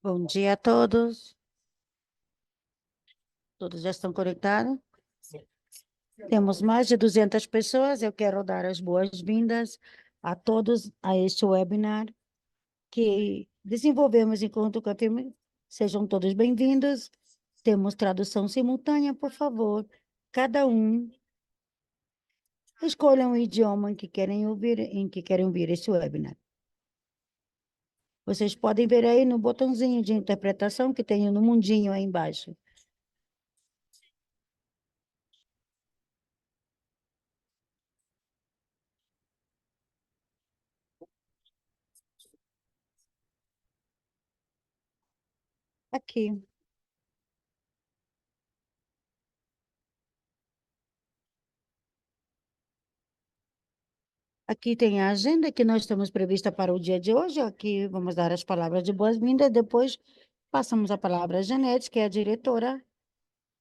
Bom dia a todos. Todos já estão conectados? Temos mais de 200 pessoas. Eu quero dar as boas-vindas a todos a este webinar que desenvolvemos enquanto CAFEM. Sejam todos bem-vindos. Temos tradução simultânea, por favor. Cada um escolha um idioma em que querem ouvir este webinar. Vocês podem ver aí no botãozinho de interpretação que tem no mundinho aí embaixo. Aqui. Aqui tem a agenda que nós temos prevista para o dia de hoje. Aqui vamos dar as palavras de boas-vindas. Depois passamos a palavra a Janete, que é a diretora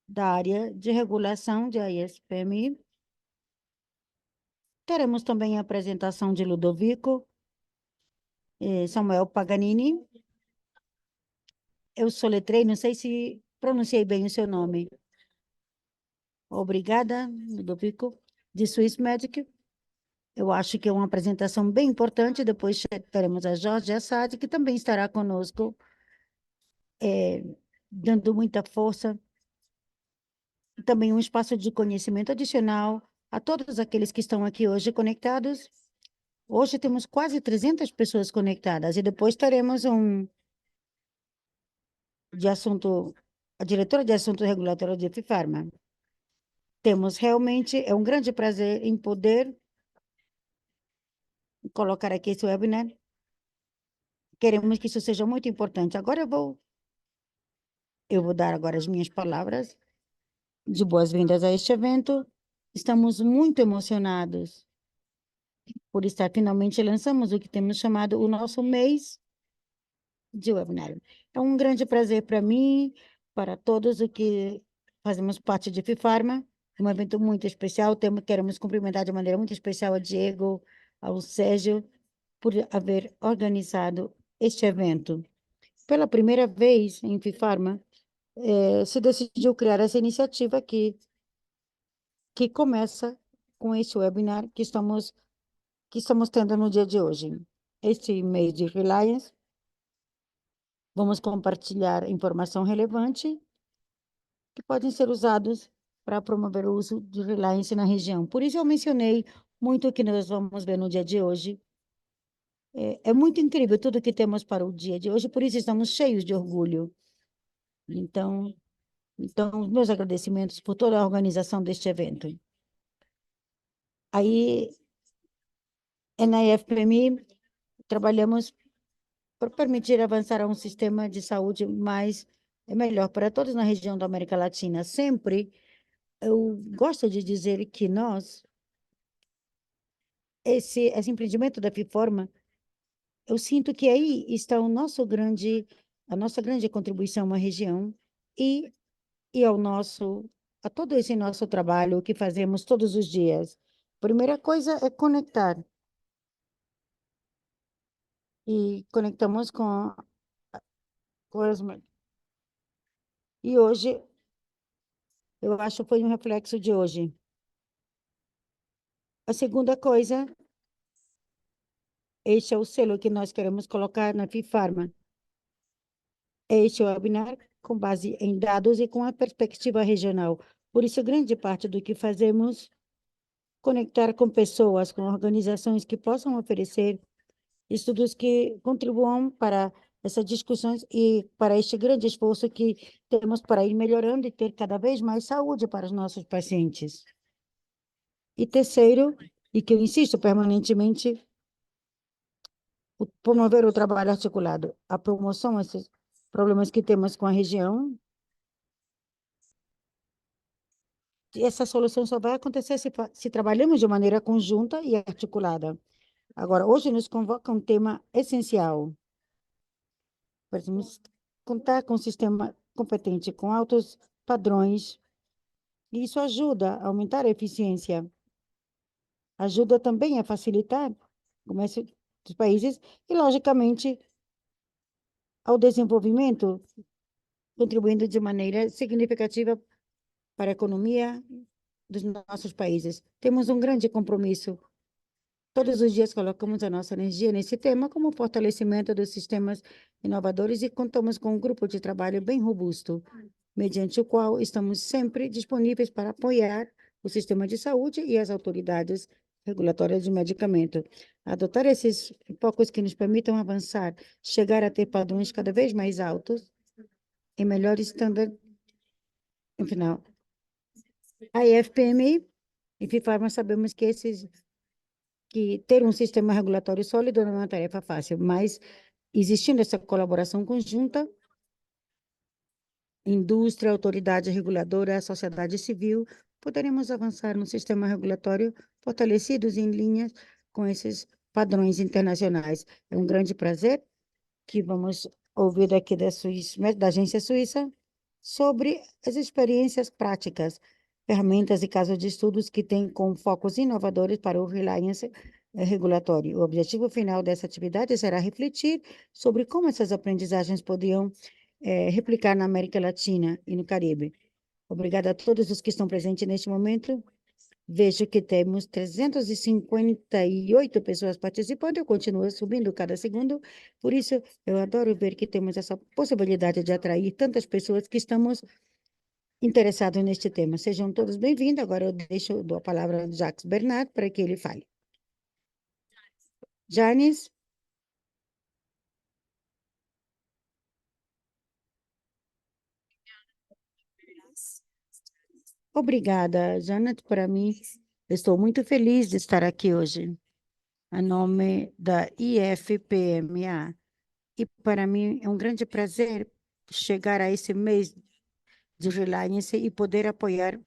da área de regulação de ISPMI. Teremos também a apresentação de Ludovico Samuel Paganini. Eu soletrei, não sei se pronunciei bem o seu nome. Obrigada, Ludovico, de Swiss Medic. Eu acho que é uma apresentação bem importante. Depois teremos a Jorge Assad, que também estará conosco, dando muita força, e também um espaço de conhecimento adicional a todos aqueles que estão aqui hoje conectados. Hoje temos quase 300 pessoas conectadas, e depois teremos a diretora de assunto regulatório de FIFARMA. Temos realmente, é um grande prazer em poder colocar aqui esse webinar. Queremos que isso seja muito importante. Agora eu vou dar agora as minhas palavras de boas-vindas a este evento. Estamos muito emocionados por estar finalmente lançamos o que temos chamado o nosso mês de webinar. É um grande prazer para mim, para todos os que fazemos parte de FIFARMA, um evento muito especial. Queremos cumprimentar de maneira muito especial a Diego, ao Sérgio, por haver organizado este evento. Pela primeira vez em FIFARMA, se decidiu criar essa iniciativa que começa com este webinar que estamos tendo no dia de hoje. Este mês de Reliance, vamos compartilhar informação relevante que podem ser usados para promover o uso de Reliance na região. Por isso eu mencionei muito o que nós vamos ver no dia de hoje. É muito incrível tudo que temos para o dia de hoje, por isso estamos cheios de orgulho. Então, meus agradecimentos por toda a organização deste evento. Aí, na IFPMI, trabalhamos para permitir avançar a um sistema de saúde melhor para todos na região da América Latina. Sempre eu gosto de dizer que esse empreendimento da FIFORMA, eu sinto que aí está a nossa grande contribuição à região e, e a todo esse nosso trabalho que fazemos todos os dias. Primeira coisa é conectar, e conectamos com as... E hoje, eu acho que foi um reflexo de hoje. A segunda coisa, este é o selo que nós queremos colocar na FIFARMA. Este webinar com base em dados e com a perspectiva regional. Por isso, grande parte do que fazemos conectar com pessoas, com organizações que possam oferecer estudos que contribuam para essas discussões e para este grande esforço que temos para ir melhorando e ter cada vez mais saúde para os nossos pacientes. E terceiro, e que eu insisto permanentemente, promover o trabalho articulado, a promoção a esses problemas que temos com a região. E essa solução só vai acontecer se trabalhamos de maneira conjunta e articulada. Agora, hoje nos convoca um tema essencial. Precisamos contar com um sistema competente, com altos padrões, e isso ajuda a aumentar a eficiência, ajuda também a facilitar o comércio dos países e, logicamente, ao desenvolvimento, contribuindo de maneira significativa para a economia dos nossos países. Temos um grande compromisso. Todos os dias colocamos a nossa energia nesse tema como fortalecimento dos sistemas inovadores e contamos com um grupo de trabalho bem robusto, mediante o qual estamos sempre disponíveis para apoiar o sistema de saúde e as autoridades regulatórias de medicamento. Adotar esses focos que nos permitam avançar, chegar a ter padrões cada vez mais altos e melhores estándares. No final, a IFPMI e FIFARMA sabemos que ter um sistema regulatório sólido não é uma tarefa fácil, mas existindo essa colaboração conjunta, indústria, autoridade reguladora, sociedade civil, poderemos avançar no sistema regulatório fortalecidos em linhas com esses padrões internacionais. É um grande prazer que vamos ouvir daqui da agência suíça sobre as experiências práticas, ferramentas e casos de estudos que têm com focos inovadores para o reliance regulatório. O objetivo final dessa atividade será refletir sobre como essas aprendizagens poderiam replicar na América Latina e no Caribe. Obrigada a todos os que estão presentes neste momento. Vejo que temos 358 pessoas participando, eu continuo subindo cada segundo, por isso eu adoro ver que temos essa possibilidade de atrair tantas pessoas que estamos interessados neste tema. Sejam todos bem-vindos. Agora dou a palavra ao Jacques Bernard para que ele fale. Janis? Obrigada, Janet. Para mim, estou muito feliz de estar aqui hoje, em nome da IFPMA. E para mim é um grande prazer chegar a esse mês de Reliance e poder apoiar,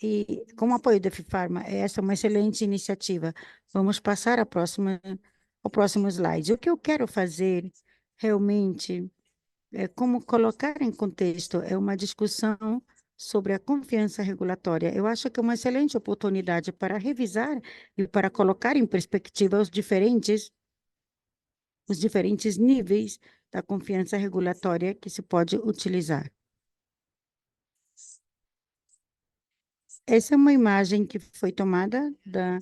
e com o apoio da FIFARMA, essa é uma excelente iniciativa. Vamos passar ao próximo slide. O que eu quero fazer realmente é como colocar em contexto, é uma discussão sobre a confiança regulatória. Eu acho que é uma excelente oportunidade para revisar e para colocar em perspectiva os diferentes níveis da confiança regulatória que se pode utilizar. Essa é uma imagem que foi tomada da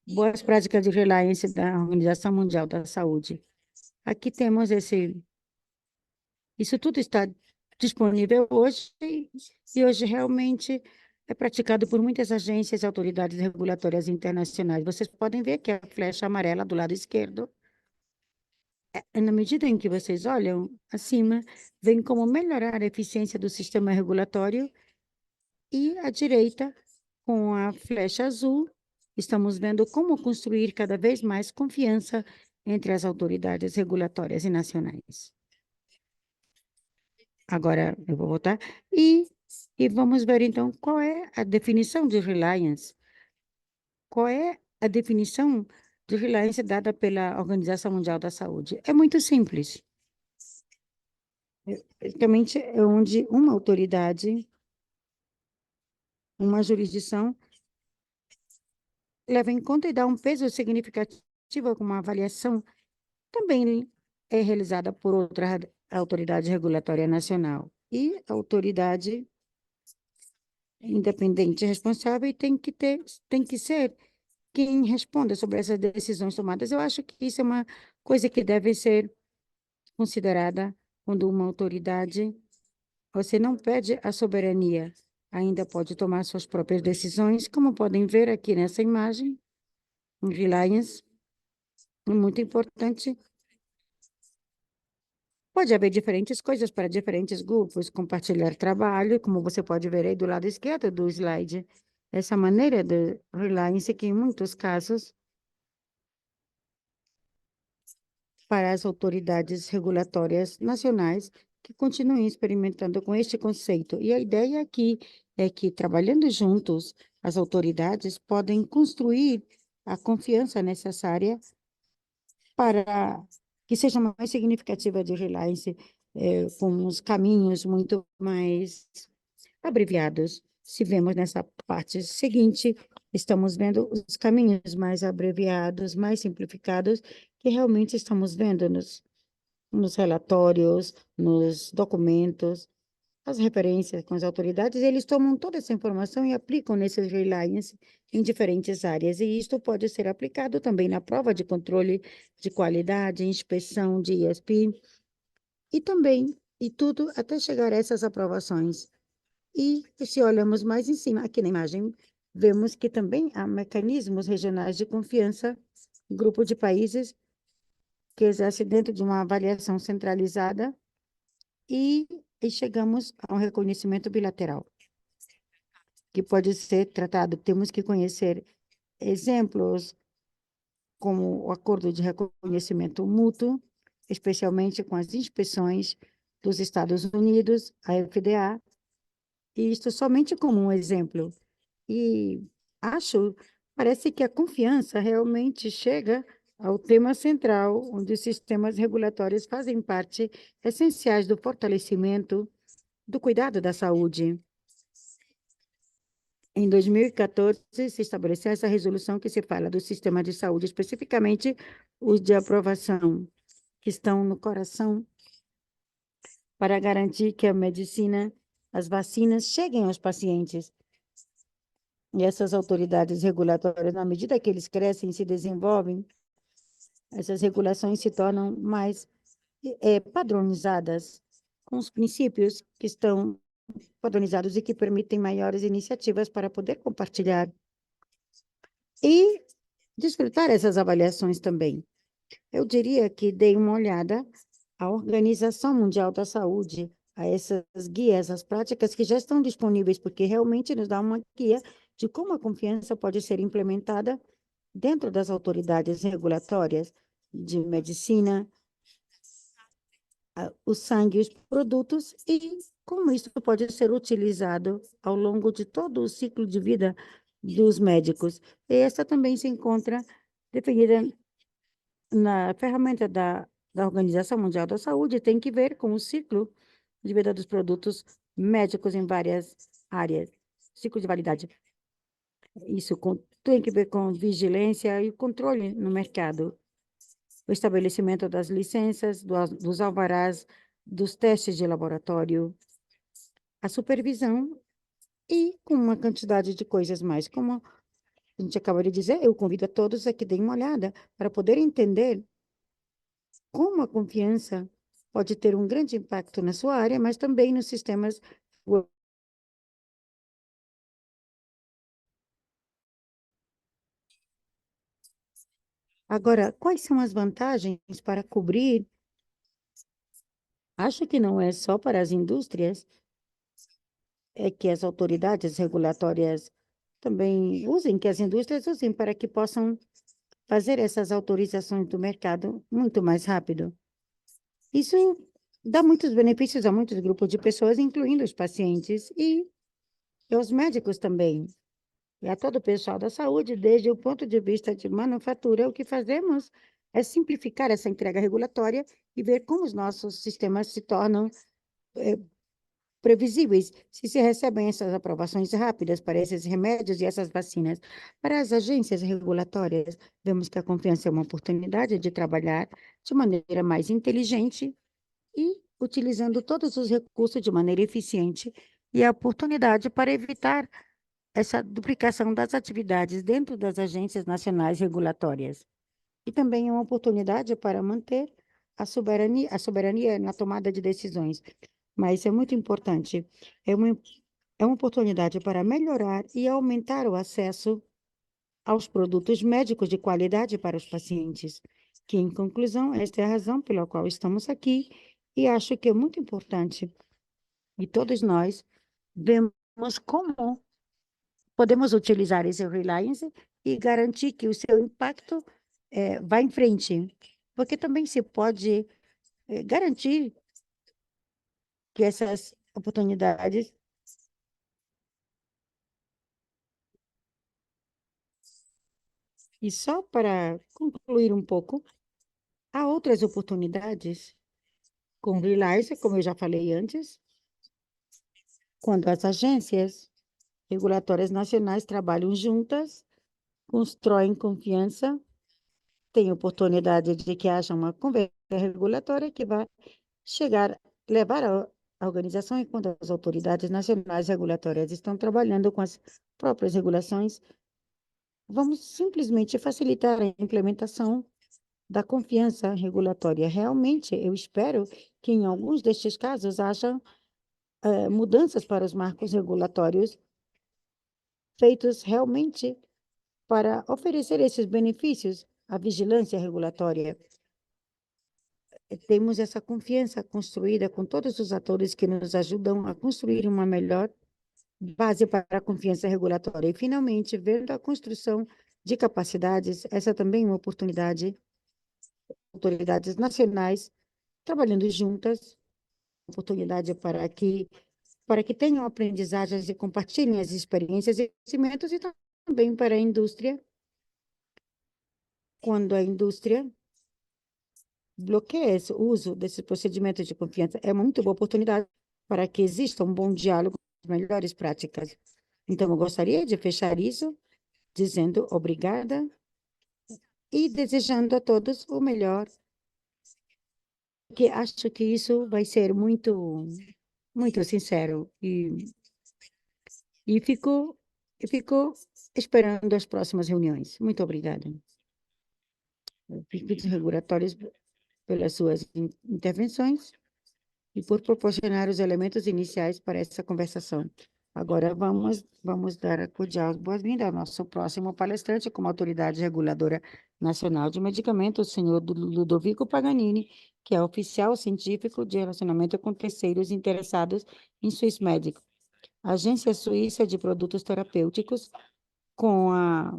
boas práticas de reliance da Organização Mundial da Saúde. Aqui temos isso tudo está disponível hoje e hoje realmente é praticado por muitas agências e autoridades regulatórias internacionais. Vocês podem ver que a flecha amarela do lado esquerdo, na medida em que vocês olham acima, vem como melhorar a eficiência do sistema regulatório, e à direita, com a flecha azul, estamos vendo como construir cada vez mais confiança entre as autoridades regulatórias e nacionais. Agora eu vou voltar e vamos ver então qual é a definição de reliance. Qual é a definição de reliance dada pela Organização Mundial da Saúde? É muito simples. Basicamente, é onde uma autoridade, uma jurisdição, leva em conta e dá um peso significativo com uma avaliação também é realizada por outra autoridade regulatória nacional. E a autoridade independente e responsável tem que ser quem responda sobre essas decisões tomadas. Eu acho que isso é uma coisa que deve ser considerada quando uma autoridade, você não perde a soberania, ainda pode tomar suas próprias decisões, como podem ver aqui nessa imagem, em Reliance, é muito importante. Pode haver diferentes coisas para diferentes grupos, compartilhar trabalho, como você pode ver aí do lado esquerdo do slide. Essa maneira de Reliance que, em muitos casos, para as autoridades regulatórias nacionais que continuem experimentando com este conceito. E a ideia aqui é que, trabalhando juntos, as autoridades podem construir a confiança necessária para que seja mais significativa de Reliance, com os caminhos muito mais abreviados. Se vemos nessa parte seguinte, Estamos vendo os caminhos mais abreviados, mais simplificados, que realmente estamos vendo nos relatórios, nos documentos, as referências com as autoridades, eles tomam toda essa informação e aplicam nesses reliance em diferentes áreas. E isto pode ser aplicado também na prova de controle de qualidade, inspeção de ESP, e também, e tudo até chegar a essas aprovações. E se olhamos mais em cima, aqui na imagem, vemos que também há mecanismos regionais de confiança, grupo de países que exerce dentro de uma avaliação centralizada e chegamos a um reconhecimento bilateral, que pode ser tratado. Temos que conhecer exemplos como o acordo de reconhecimento mútuo, especialmente com as inspeções dos Estados Unidos, a FDA, e isto somente como um exemplo. E parece que a confiança realmente chega ao tema central, onde os sistemas regulatórios fazem parte essenciais do fortalecimento do cuidado da saúde. Em 2014, se estabeleceu essa resolução que se fala do sistema de saúde, especificamente os de aprovação, que estão no coração, para garantir que a medicina, as vacinas cheguem aos pacientes. E essas autoridades regulatórias, na medida que eles crescem e se desenvolvem, essas regulações se tornam mais padronizadas, com os princípios que estão padronizados e que permitem maiores iniciativas para poder compartilhar e desfrutar essas avaliações também. Eu diria que dei uma olhada à Organização Mundial da Saúde, a essas guias, as práticas que já estão disponíveis, porque realmente nos dá uma guia de como a confiança pode ser implementada dentro das autoridades regulatórias de medicina, o sangue, os produtos e como isso pode ser utilizado ao longo de todo o ciclo de vida dos médicos. E essa também se encontra definida na ferramenta da Organização Mundial da Saúde, tem que ver com o ciclo de vida dos produtos médicos em várias áreas, ciclo de validade. Isso tem que ver com vigilância e controle no mercado, o estabelecimento das licenças, dos alvarás, dos testes de laboratório, a supervisão e com uma quantidade de coisas mais. Como a gente acabou de dizer, eu convido a todos a que deem uma olhada para poder entender como a confiança pode ter um grande impacto na sua área, mas também nos sistemas. Agora, quais são as vantagens para cobrir? Acho que não é só para as indústrias, é que as autoridades regulatórias também usem, que as indústrias usem para que possam fazer essas autorizações do mercado muito mais rápido. Isso dá muitos benefícios a muitos grupos de pessoas, incluindo os pacientes e os médicos também. E a todo o pessoal da saúde, desde o ponto de vista de manufatura, o que fazemos é simplificar essa entrega regulatória e ver como os nossos sistemas se tornam previsíveis, se recebem essas aprovações rápidas para esses remédios e essas vacinas. Para as agências regulatórias, vemos que a confiança é uma oportunidade de trabalhar de maneira mais inteligente e utilizando todos os recursos de maneira eficiente e a oportunidade para evitar essa duplicação das atividades dentro das agências nacionais regulatórias. E também é uma oportunidade para manter a soberania na tomada de decisões. Mas isso é muito importante. É uma oportunidade para melhorar e aumentar o acesso aos produtos médicos de qualidade para os pacientes. Que, em conclusão, esta é a razão pela qual estamos aqui e acho que é muito importante. E todos nós vemos como podemos utilizar esse Reliance e garantir que o seu impacto vá em frente, porque também se pode garantir que essas oportunidades. E só para concluir um pouco, há outras oportunidades com Reliance, como eu já falei antes, quando as agências regulatórias nacionais trabalham juntas, constroem confiança, têm oportunidade de que haja uma conversa regulatória que vai levar a organização, enquanto as autoridades nacionais regulatórias estão trabalhando com as próprias regulações, vamos simplesmente facilitar a implementação da confiança regulatória. Realmente, eu espero que em alguns destes casos haja mudanças para os marcos regulatórios feitos realmente para oferecer esses benefícios à vigilância regulatória. Temos essa confiança construída com todos os atores que nos ajudam a construir uma melhor base para a confiança regulatória. E, finalmente, vendo a construção de capacidades, essa também é uma oportunidade, autoridades nacionais trabalhando juntas, oportunidade para que tenham aprendizagens e compartilhem as experiências e conhecimentos, e também para a indústria, quando a indústria bloqueia o uso desses procedimentos de confiança. É uma muito boa oportunidade para que exista um bom diálogo com as melhores práticas. Então, eu gostaria de fechar isso dizendo obrigada e desejando a todos o melhor, que acho que isso vai ser muito sincero. E fico esperando as próximas reuniões. Muito obrigada. Circuitos regulatórios pelas suas intervenções e por proporcionar os elementos iniciais para essa conversação. Agora vamos dar a cordial boas-vindas ao nosso próximo palestrante, como Autoridade Reguladora Nacional de Medicamentos, o senhor Ludovico Paganini, que é oficial científico de relacionamento com terceiros interessados em Swissmedic, Agência Suíça de Produtos Terapêuticos, com a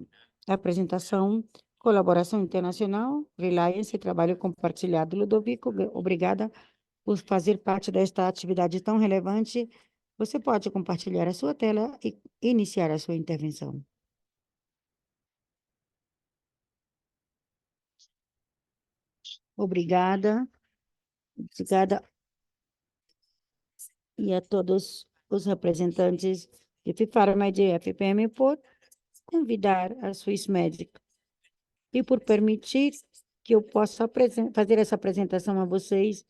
apresentação Colaboração Internacional, Reliance e Trabalho Compartilhado. Ludovico, obrigada por fazer parte desta atividade tão relevante. Você pode compartilhar a sua tela e iniciar a sua intervenção. Obrigada, obrigada e a todos os representantes de FIPHARMA e de FPM por convidar a Swissmedic e por permitir que eu possa fazer essa apresentação a vocês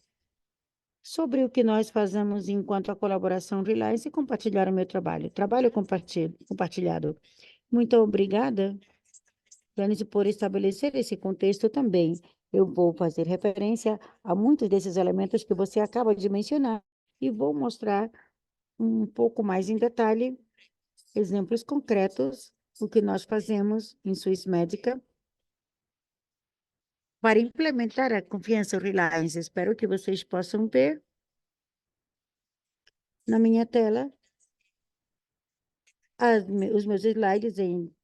sobre o que nós fazemos enquanto a colaboração Reliance e compartilhar o meu trabalho. Trabalho compartilhado. Muito obrigada, Janice, por estabelecer esse contexto também. Eu vou fazer referência a muitos desses elementos que você acaba de mencionar e vou mostrar um pouco mais em detalhe exemplos concretos do que nós fazemos em Swissmedic para implementar a confiança Reliance. Espero que vocês possam ver na minha tela os meus slides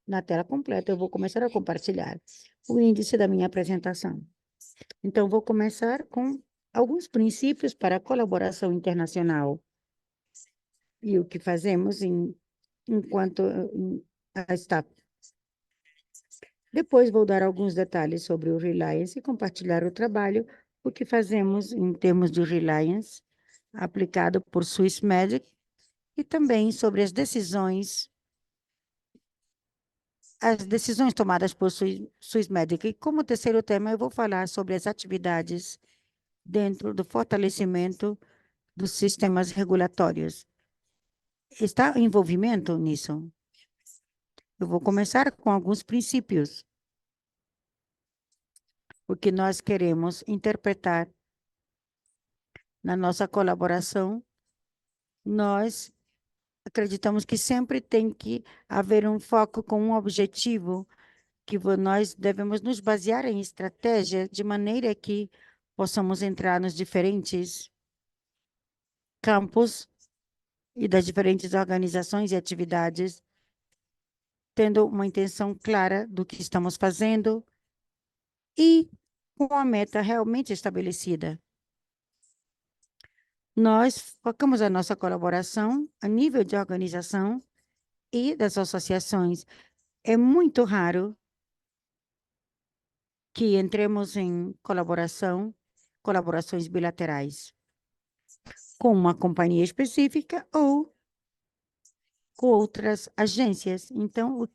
na tela completa. Eu vou começar a compartilhar o índice da minha apresentação. Então, vou começar com alguns princípios para a colaboração internacional e o que fazemos enquanto a staff. Depois, vou dar alguns detalhes sobre o Reliance e compartilhar o trabalho, o que fazemos em termos de Reliance, aplicado por Swissmedic, e também sobre as decisões tomadas por Swissmedic. E como terceiro tema, eu vou falar sobre as atividades dentro do fortalecimento dos sistemas regulatórios. Está envolvimento nisso? Eu vou começar com alguns princípios, porque nós queremos interpretar na nossa colaboração. Nós acreditamos que sempre tem que haver um foco com um objetivo, que nós devemos nos basear em estratégia de maneira que possamos entrar nos diferentes campos e das diferentes organizações e atividades, tendo uma intenção clara do que estamos fazendo e com a meta realmente estabelecida. Nós focamos a nossa colaboração a nível de organização e das associações. É muito raro que entremos em colaborações bilaterais com uma companhia específica ou com outras agências. Então, o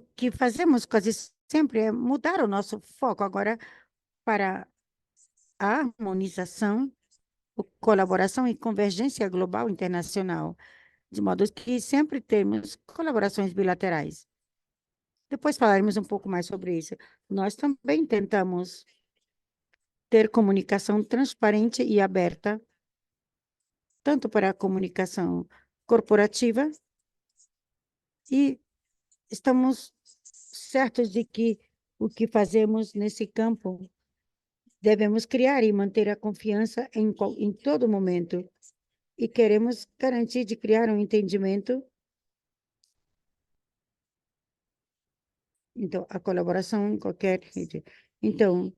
que fazemos quase sempre é mudar o nosso foco agora para a harmonização, colaboração e convergência global internacional, de modo que sempre temos colaborações bilaterais. Depois falaremos um pouco mais sobre isso. Nós também tentamos ter comunicação transparente e aberta, tanto para a comunicação corporativa, e estamos certos de que o que fazemos nesse campo devemos criar e manter a confiança em todo momento, e queremos garantir de criar um entendimento. Então, a colaboração em qualquer rede. Então,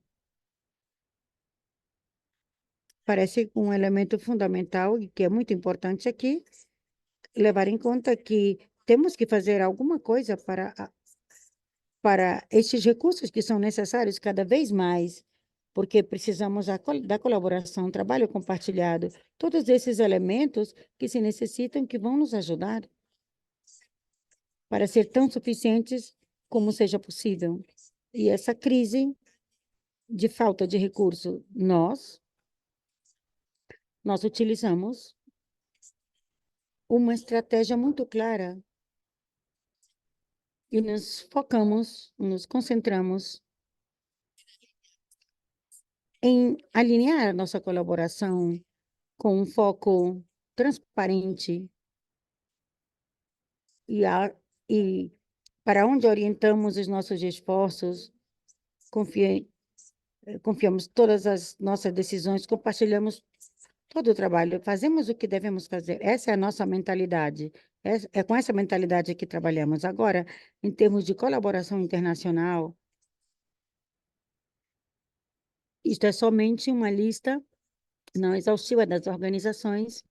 parece um elemento fundamental e que é muito importante aqui, levar em conta que temos que fazer alguma coisa para estes recursos que são necessários cada vez mais, porque precisamos da colaboração, trabalho compartilhado, todos esses elementos que se necessitam, que vão nos ajudar para ser tão suficientes como seja possível. E essa crise de falta de recurso, nós utilizamos uma estratégia muito clara e nos focamos, nos concentramos em alinhar a nossa colaboração com um foco transparente e, e para onde orientamos os nossos esforços, confia, confiamos todas as nossas decisões, compartilhamos todo o trabalho, fazemos o que devemos fazer. Essa é a nossa mentalidade. É com essa mentalidade que trabalhamos. Agora, em termos de colaboração internacional, isto é somente uma lista não exaustiva das organizações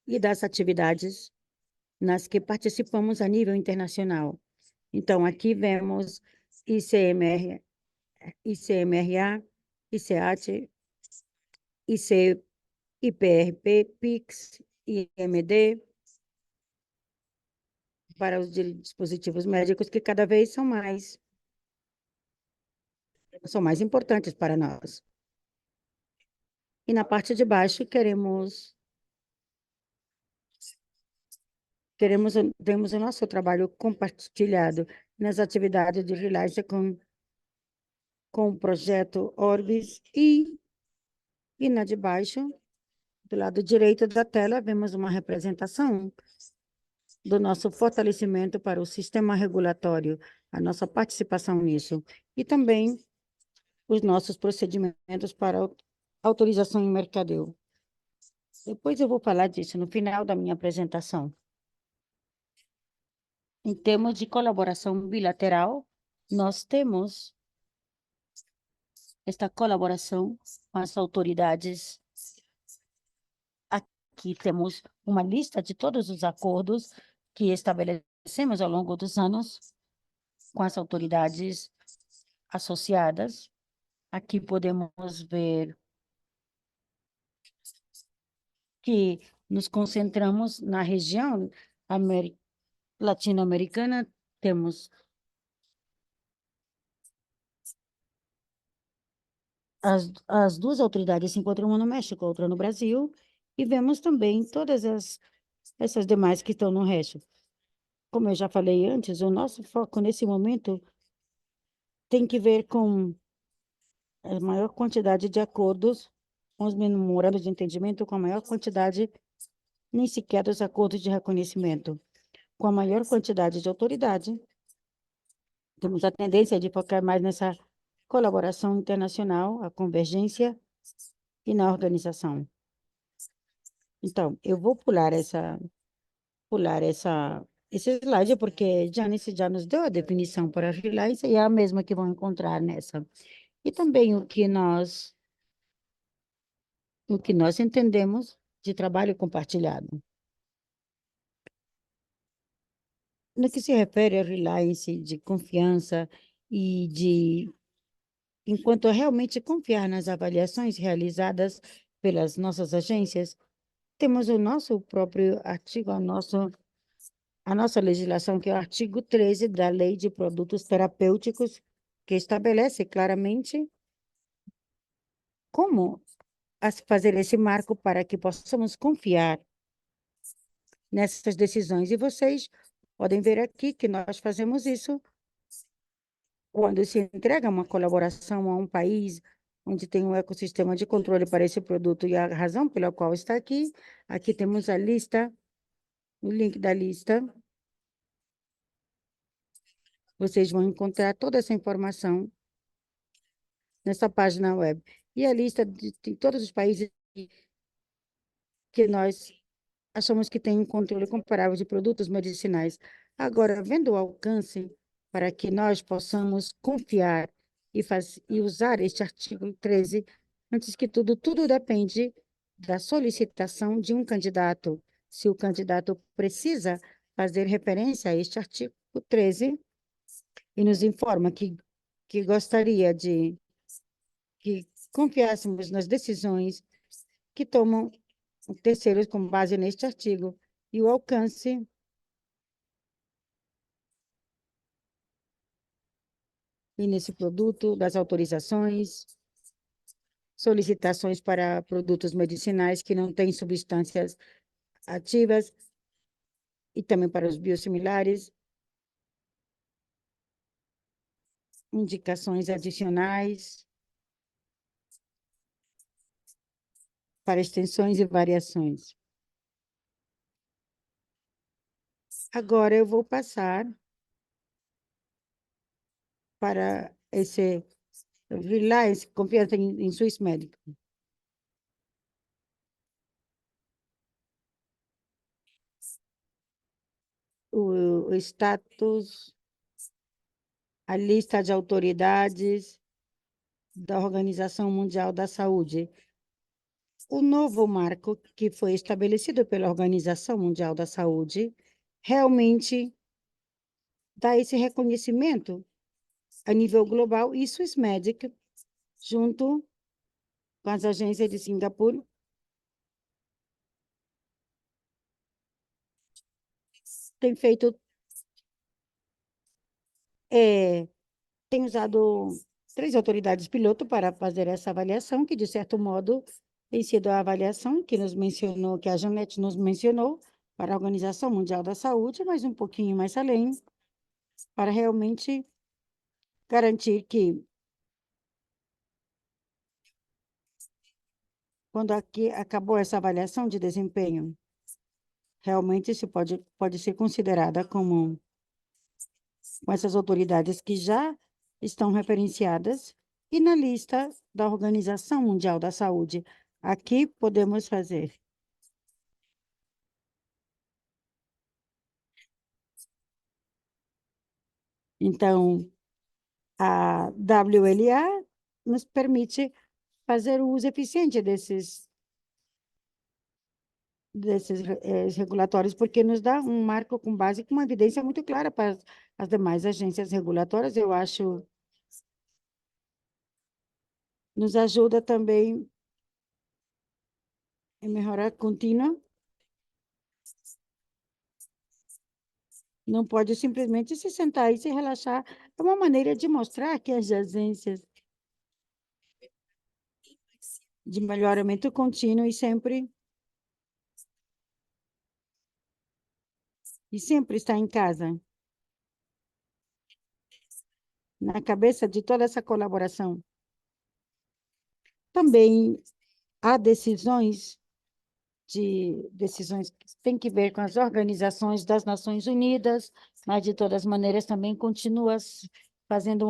e das atividades nas que participamos a nível internacional. Então, aqui vemos ICMR, ICMRA, ICEAT, IC, IPRP, PIX, IMD, para os dispositivos médicos, que cada vez são mais importantes para nós. E na parte de baixo, vemos o nosso trabalho compartilhado nas atividades de Reliance com o projeto Orbis, e na de baixo, do lado direito da tela, vemos uma representação do nosso fortalecimento para o sistema regulatório, a nossa participação nisso, e também os nossos procedimentos para autorização em mercadoria. Depois eu vou falar disso no final da minha apresentação. Em termos de colaboração bilateral, nós temos esta colaboração com as autoridades. Aqui temos uma lista de todos os acordos que estabelecemos ao longo dos anos com as autoridades associadas. Aqui podemos ver que nos concentramos na região latino-americana. Temos as duas autoridades se encontram, uma no México, outra no Brasil, e vemos também todas essas demais que estão no resto. Como eu já falei antes, o nosso foco nesse momento tem que ver com a maior quantidade de acordos, com os memorandos de entendimento, com a maior quantidade, nem sequer dos acordos de reconhecimento. Com a maior quantidade de autoridade, temos a tendência de focar mais nessa colaboração internacional, a convergência e na organização. Então, eu vou pular esse slide, porque Janice já nos deu a definição para a freelance e é a mesma que vão encontrar nessa. E também o que nós entendemos de trabalho compartilhado. No que se refere a reliance, de confiança enquanto a realmente confiar nas avaliações realizadas pelas nossas agências, temos o nosso próprio artigo, a nossa legislação, que é o artigo 13 da Lei de Produtos Terapêuticos, que estabelece claramente como fazer esse marco para que possamos confiar nessas decisões. E vocês podem ver aqui que nós fazemos isso quando se entrega uma colaboração a um país onde tem um ecossistema de controle para esse produto. E a razão pela qual está aqui, aqui temos a lista, o link da lista. Vocês vão encontrar toda essa informação nessa página web. E a lista de todos os países que nós achamos que tem um controle comparável de produtos medicinais. Agora, vendo o alcance para que nós possamos confiar e usar este artigo 13, antes que tudo depende da solicitação de um candidato. Se o candidato precisa fazer referência a este artigo 13 e nos informa que gostaria de que confiássemos nas decisões que tomam terceiros com base neste artigo e o alcance e nesse produto das autorizações, solicitações para produtos medicinais que não têm substâncias ativas e também para os biosimilares, indicações adicionais para extensões e variações. Agora eu vou passar para esse Reliance, confiança em Swiss Medical. O status, a lista de autoridades da Organização Mundial da Saúde. O novo marco que foi estabelecido pela Organização Mundial da Saúde realmente dá esse reconhecimento a nível global e Swissmedic, junto com as agências de Singapura, tem feito, tem usado 3 autoridades piloto para fazer essa avaliação, que, de certo modo, tem sido a avaliação que nos mencionou, que a Janete nos mencionou, para a Organização Mundial da Saúde, mas um pouquinho mais além, para realmente garantir que, quando aqui acabou essa avaliação de desempenho, realmente se pode ser considerada como com essas autoridades que já estão referenciadas e na lista da Organização Mundial da Saúde. Aqui podemos fazer. Então, a WLA nos permite fazer o uso eficiente desses regulatórios, porque nos dá um marco com base, com uma evidência muito clara para as demais agências regulatórias. Eu acho, nos ajuda também em melhorar contínua. Não pode simplesmente se sentar e se relaxar. É uma maneira de mostrar que as agências de melhoramento contínuo sempre está em casa, na cabeça de toda essa colaboração. Também há decisões que têm que ver com as organizações das Nações Unidas, mas, de todas maneiras, também continua fazendo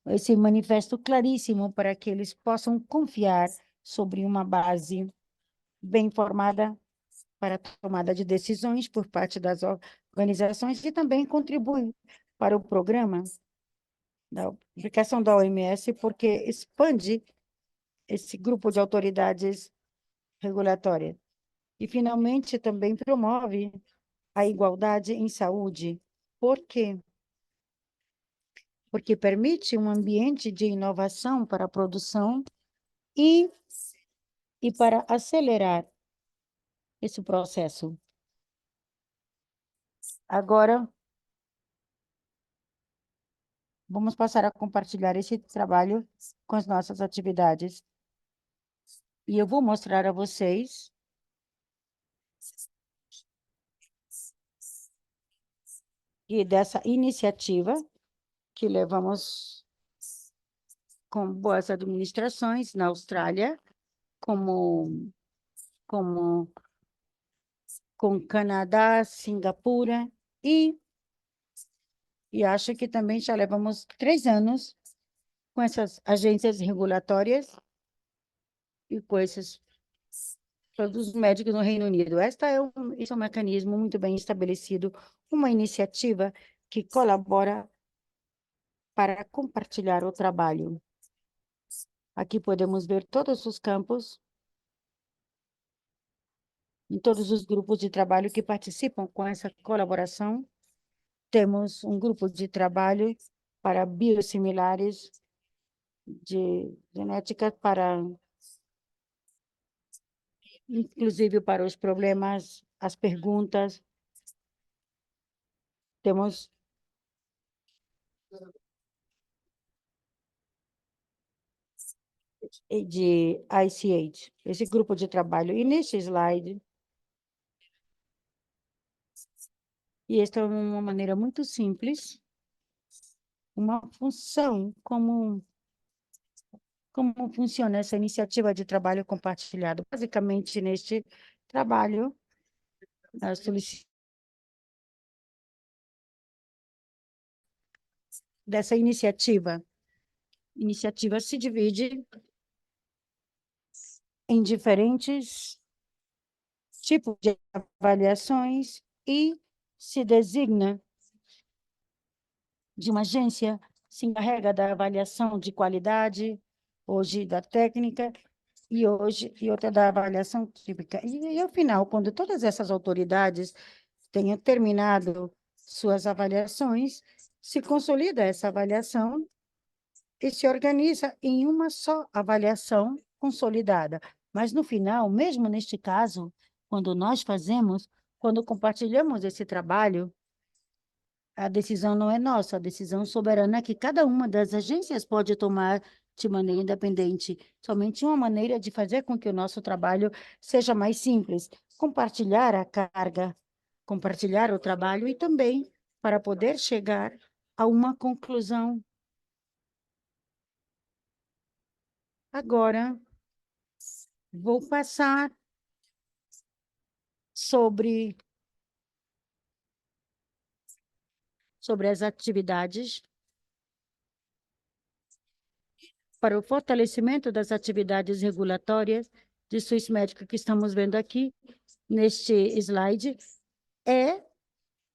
esse manifesto claríssimo para que eles possam confiar sobre uma base bem informada para a tomada de decisões por parte das organizações e também contribui para o programa da aplicação da OMS, porque expande esse grupo de autoridades regulatórias. E, finalmente, também promove a igualdade em saúde. Por quê? Porque permite um ambiente de inovação para a produção e para acelerar esse processo. Agora, vamos passar a compartilhar esse trabalho com as nossas atividades. E eu vou mostrar a vocês que dessa iniciativa que levamos com boas administrações na Austrália, como, como com Canadá, Singapura, e, e acho que também já levamos 3 anos com essas agências regulatórias e com esses todos os médicos no Reino Unido. Esse é um mecanismo muito bem estabelecido, uma iniciativa que colabora para compartilhar o trabalho. Aqui podemos ver todos os campos, em todos os grupos de trabalho que participam com essa colaboração. Temos um grupo de trabalho para biosimilares, de genética, inclusive para os problemas, as perguntas. Temos de ICH, esse grupo de trabalho. E neste slide, e esta é uma maneira muito simples, uma função, como funciona essa iniciativa de trabalho compartilhado. Basicamente, neste trabalho, a dessa iniciativa se divide em diferentes tipos de avaliações e se designa de uma agência, se encarrega da avaliação de qualidade, hoje da técnica, e outra da avaliação típica. E, ao final, quando todas essas autoridades tenham terminado suas avaliações, se consolida essa avaliação e se organiza em uma só avaliação consolidada. Mas, no final, mesmo neste caso, quando compartilhamos esse trabalho, a decisão não é nossa, a decisão soberana que cada uma das agências pode tomar de maneira independente. Somente uma maneira de fazer com que o nosso trabalho seja mais simples, compartilhar a carga, compartilhar o trabalho e também para poder chegar a uma conclusão. Agora, vou passar sobre as atividades para o fortalecimento das atividades regulatórias de Swissmedic que estamos vendo aqui neste slide, é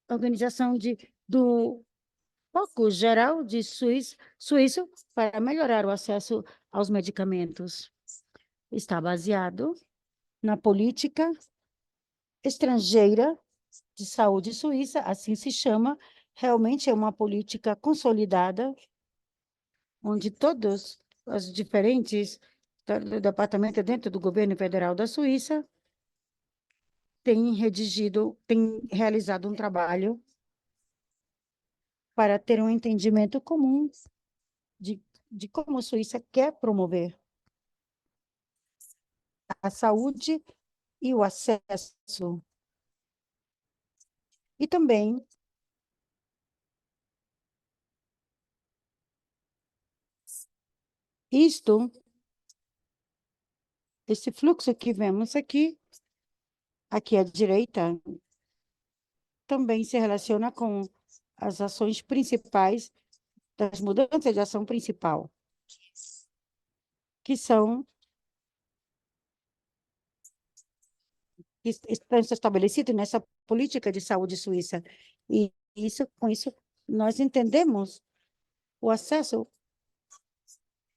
a organização do foco geral de suíço para melhorar o acesso aos medicamentos. Está baseado na política estrangeira de saúde suíça, assim se chama, realmente é uma política consolidada, onde todos os diferentes do departamento dentro do governo federal da Suíça têm realizado um trabalho para ter um entendimento comum de como a Suíça quer promover a saúde e o acesso. E também esse fluxo que vemos aqui à direita, também se relaciona com as ações principais, das mudanças de ação principal, que estão estabelecidos nessa política de saúde suíça. E com isso, nós entendemos o acesso,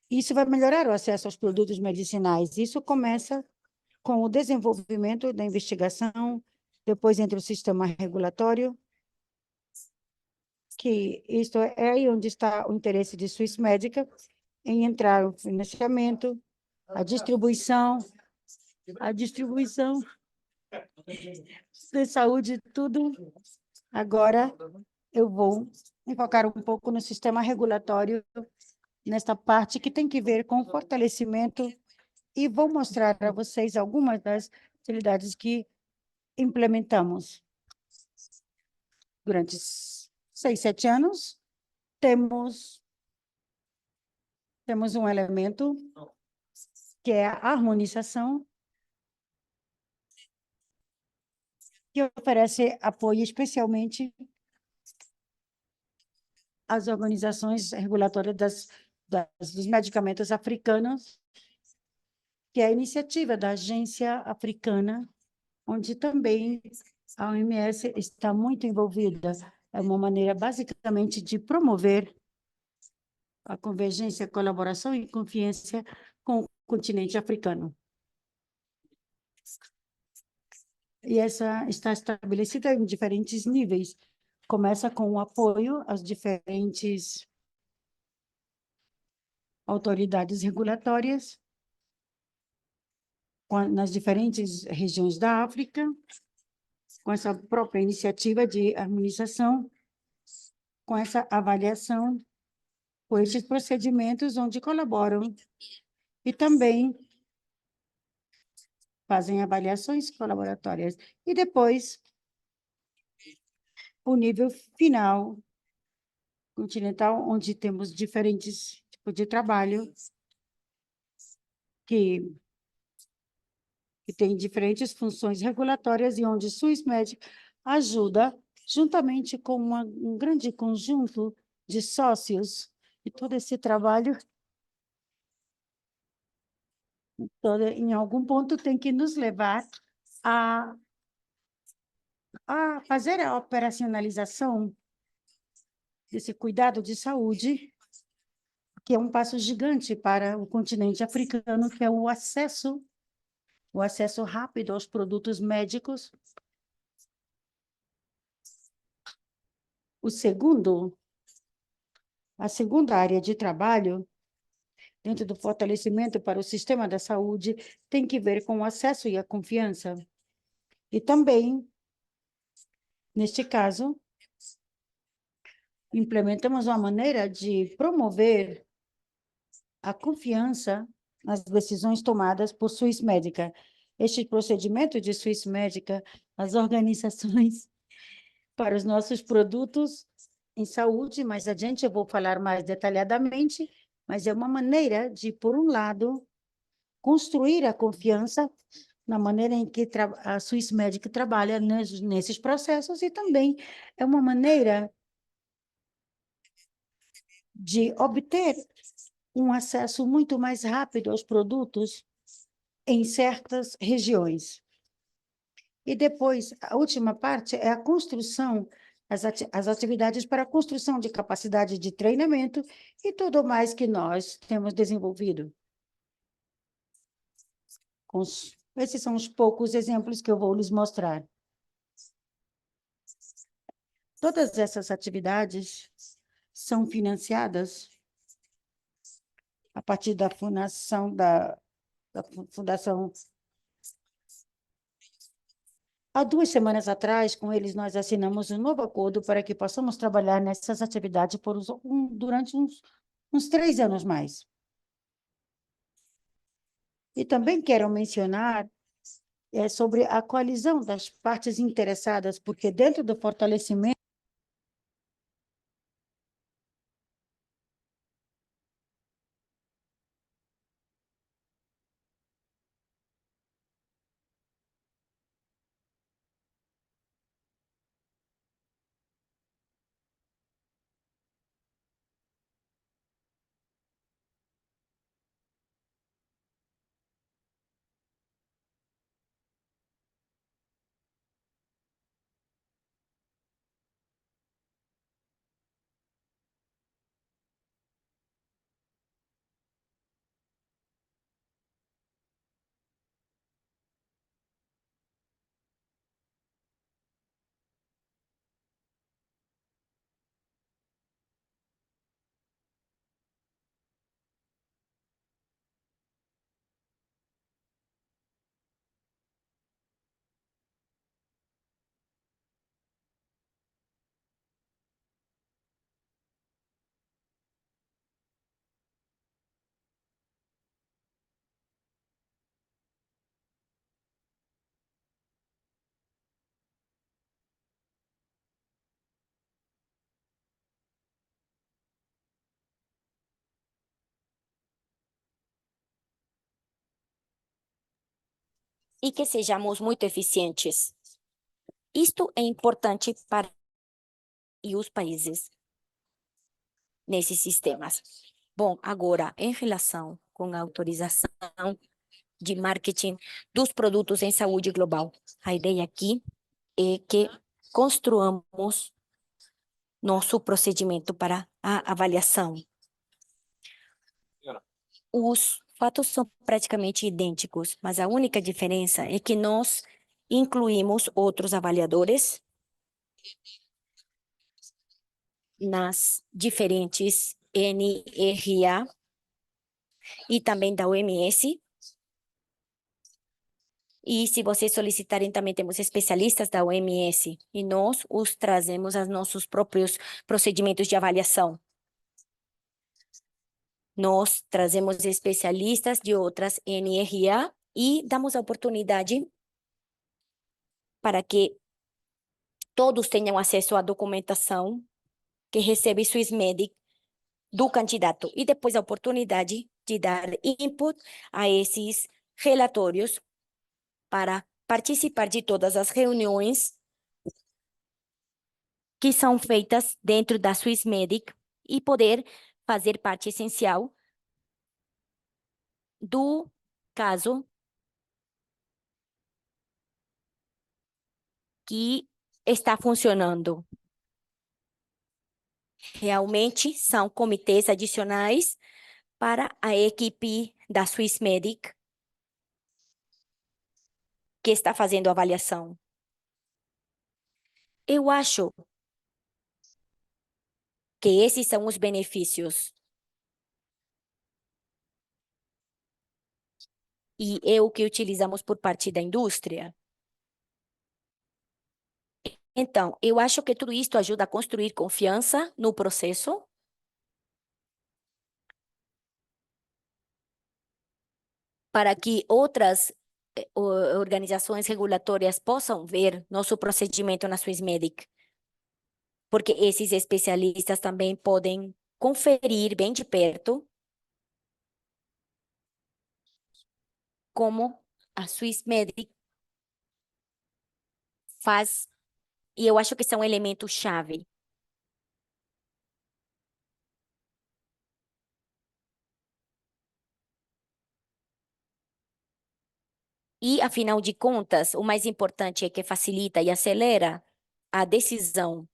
isso vai melhorar o acesso aos produtos medicinais. Isso começa com o desenvolvimento da investigação, depois entra o sistema regulatório, que isto é aí onde está o interesse de Swissmedic em entrar o financiamento, a distribuição de saúde, tudo. Agora eu vou enfocar um pouco no sistema regulatório, nesta parte que tem que ver com o fortalecimento, e vou mostrar a vocês algumas das utilidades que implementamos durante 6, 7 anos. Temos, temos um elemento que é a harmonização, que oferece apoio especialmente às organizações regulatórias dos medicamentos africanos, que é a iniciativa da Agência Africana, onde também a OMS está muito envolvida. É uma maneira, basicamente, de promover a convergência, colaboração e confiança com o continente africano. E essa está estabelecida em diferentes níveis. Começa com o apoio às diferentes autoridades regulatórias nas diferentes regiões da África, com essa própria iniciativa de harmonização, com essa avaliação, com esses procedimentos onde colaboram e também fazem avaliações colaboratórias. E depois, o nível final continental, onde temos diferentes tipos de trabalho que, que têm diferentes funções regulatórias e onde SUSMED ajuda, juntamente com um grande conjunto de sócios, e todo esse trabalho, em algum ponto, tem que nos levar a, a fazer a operacionalização desse cuidado de saúde, que é um passo gigante para o continente africano, que é o acesso rápido aos produtos médicos. A segunda área de trabalho, dentro do fortalecimento para o sistema da saúde, tem que ver com o acesso e a confiança. E também, neste caso, implementamos uma maneira de promover a confiança nas decisões tomadas por Swiss Medica. Este procedimento de Swiss Medica, as organizações para os nossos produtos em saúde, mais adiante eu vou falar mais detalhadamente, mas é uma maneira de, por um lado, construir a confiança na maneira em que a Swiss Medic trabalha nesses processos, e também é uma maneira de obter um acesso muito mais rápido aos produtos em certas regiões. E depois, a última parte é a construção, as atividades para a construção de capacidade de treinamento e tudo mais que nós temos desenvolvido. Esses são os poucos exemplos que eu vou lhes mostrar. Todas essas atividades são financiadas a partir da fundação da Fundação. Há 2 semanas atrás, com eles, nós assinamos um novo acordo para que possamos trabalhar nessas atividades durante uns 3 anos mais. E também quero mencionar sobre a coalizão das partes interessadas, porque dentro do fortalecimento e que sejamos muito eficientes. Isto é importante para os países nesses sistemas. Bom, agora, em relação com a autorização de marketing dos produtos em saúde global, a ideia aqui é que construamos nosso procedimento para a avaliação. Os fatos são praticamente idênticos, mas a única diferença é que nós incluímos outros avaliadores nas diferentes NRA e também da OMS. E se vocês solicitarem, também temos especialistas da OMS e nós os trazemos aos nossos próprios procedimentos de avaliação. Nós trazemos especialistas de outras NRA e damos a oportunidade para que todos tenham acesso à documentação que recebe Swissmedic do candidato e depois a oportunidade de dar input a esses relatórios para participar de todas as reuniões que são feitas dentro da Swissmedic e poder fazer parte essencial do caso que está funcionando. Realmente são comitês adicionais para a equipe da Swissmedic que está fazendo a avaliação. Eu acho que esses são os benefícios. E é o que utilizamos por parte da indústria. Então, eu acho que tudo isto ajuda a construir confiança no processo para que outras organizações regulatórias possam ver nosso procedimento na Swissmedic, porque esses especialistas também podem conferir bem de perto como a Swissmedic faz, e eu acho que são elementos-chave. E, afinal de contas, o mais importante é que facilita e acelera a decisão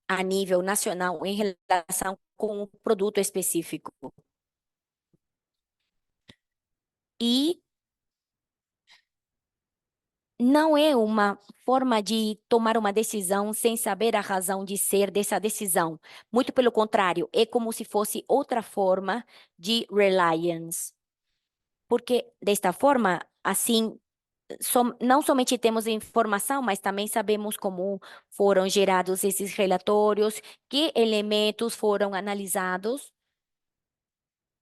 a nível nacional em relação com o produto específico. E não é uma forma de tomar uma decisão sem saber a razão de ser dessa decisão. Muito pelo contrário, é como se fosse outra forma de reliance. Porque, desta forma, assim, não somente temos informação, mas também sabemos como foram gerados esses relatórios, que elementos foram analisados,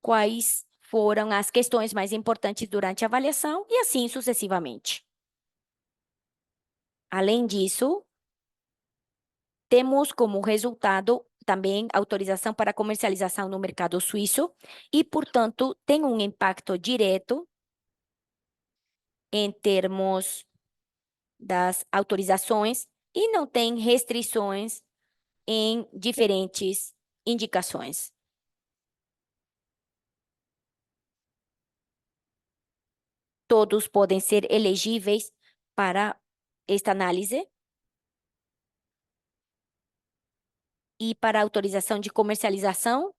quais foram as questões mais importantes durante a avaliação e assim sucessivamente. Além disso, temos como resultado também autorização para comercialização no mercado suíço e, portanto, tem um impacto direto em termos das autorizações e não tem restrições em diferentes indicações. Todos podem ser elegíveis para esta análise e para autorização de comercialização,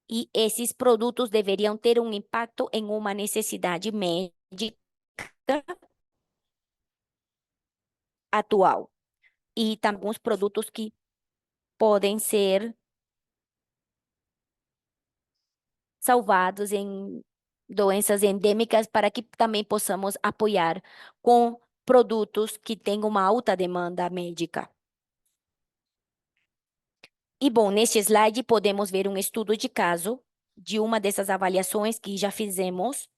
e esses produtos deveriam ter um impacto em uma necessidade médica atual. E também alguns produtos que podem ser salvados em doenças endêmicas para que também possamos apoiar com produtos que têm uma alta demanda médica. E bom, neste slide podemos ver um estudo de caso de uma dessas avaliações que já fizemos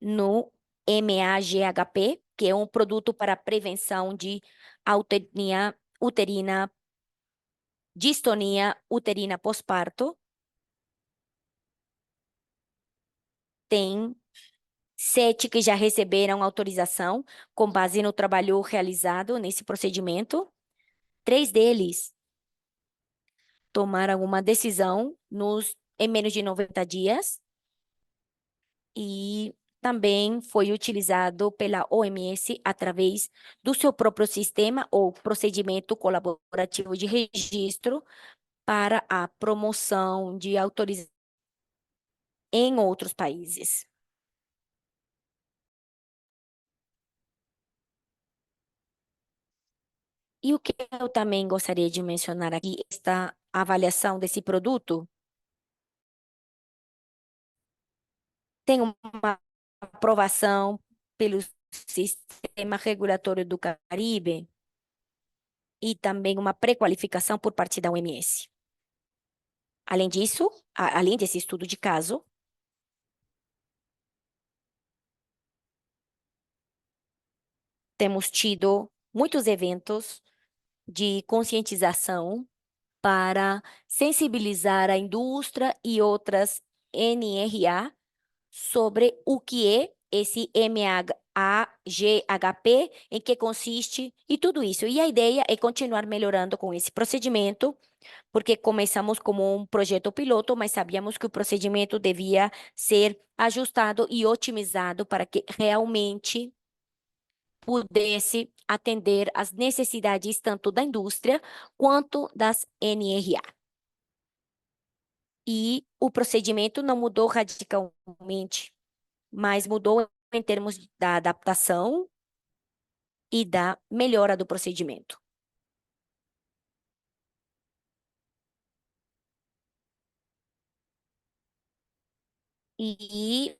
no MAGHP, que é um produto para prevenção de autonia uterina, distonia uterina pós-parto. Tem 7 que já receberam autorização com base no trabalho realizado nesse procedimento. 3 deles tomaram uma decisão em menos de 90 dias e também foi utilizado pela OMS através do seu próprio sistema ou procedimento colaborativo de registro para a promoção de autorização em outros países. E o que eu também gostaria de mencionar aqui, esta avaliação desse produto tem uma aprovação pelo Sistema Regulatório do Caribe e também uma pré-qualificação por parte da OMS. Além disso, além desse estudo de caso, temos tido muitos eventos de conscientização para sensibilizar a indústria e outras NRA sobre o que é esse MAGHP, em que consiste e tudo isso. E a ideia é continuar melhorando com esse procedimento, porque começamos como um projeto piloto, mas sabíamos que o procedimento devia ser ajustado e otimizado para que realmente pudesse atender às necessidades tanto da indústria quanto das NRA. E o procedimento não mudou radicalmente, mas mudou em termos da adaptação e da melhora do procedimento. E